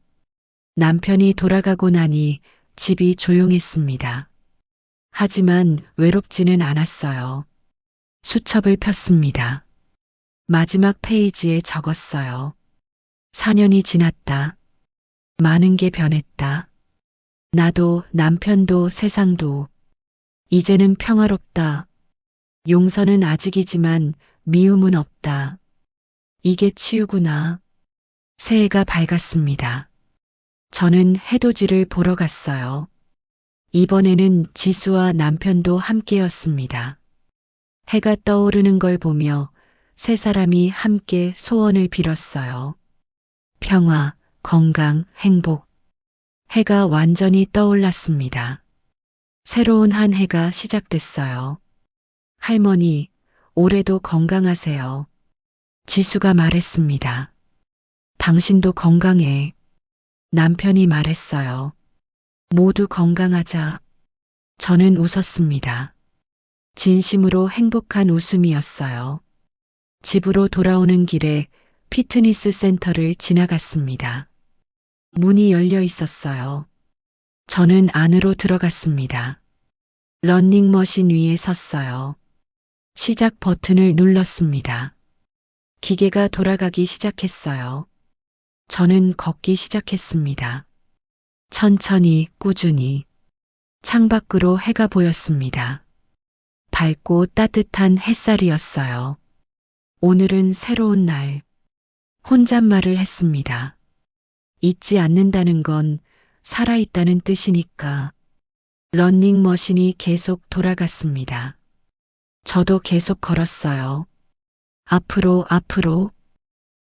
남편이 돌아가고 나니 집이 조용했습니다. 하지만 외롭지는 않았어요. 수첩을 폈습니다. 마지막 페이지에 적었어요. 4년이 지났다. 많은 게 변했다. 나도 남편도 세상도 이제는 평화롭다. 용서는 아직이지만 미움은 없다. 이게 치유구나. 새해가 밝았습니다. 저는 해돋이를 보러 갔어요. 이번에는 지수와 남편도 함께였습니다. 해가 떠오르는 걸 보며 세 사람이 함께 소원을 빌었어요. 평화, 건강, 행복. 해가 완전히 떠올랐습니다. 새로운 한 해가 시작됐어요. 할머니, 올해도 건강하세요. 지수가 말했습니다. 당신도 건강해. 남편이 말했어요. 모두 건강하자. 저는 웃었습니다. 진심으로 행복한 웃음이었어요. 집으로 돌아오는 길에 피트니스 센터를 지나갔습니다. 문이 열려 있었어요. 저는 안으로 들어갔습니다. 러닝머신 위에 섰어요. 시작 버튼을 눌렀습니다. 기계가 돌아가기 시작했어요. 저는 걷기 시작했습니다. 천천히, 꾸준히. 창밖으로 해가 보였습니다. 밝고 따뜻한 햇살이었어요. 오늘은 새로운 날. 혼잣말을 했습니다. 잊지 않는다는 건 살아있다는 뜻이니까. 러닝머신이 계속 돌아갔습니다. 저도 계속 걸었어요. 앞으로, 앞으로,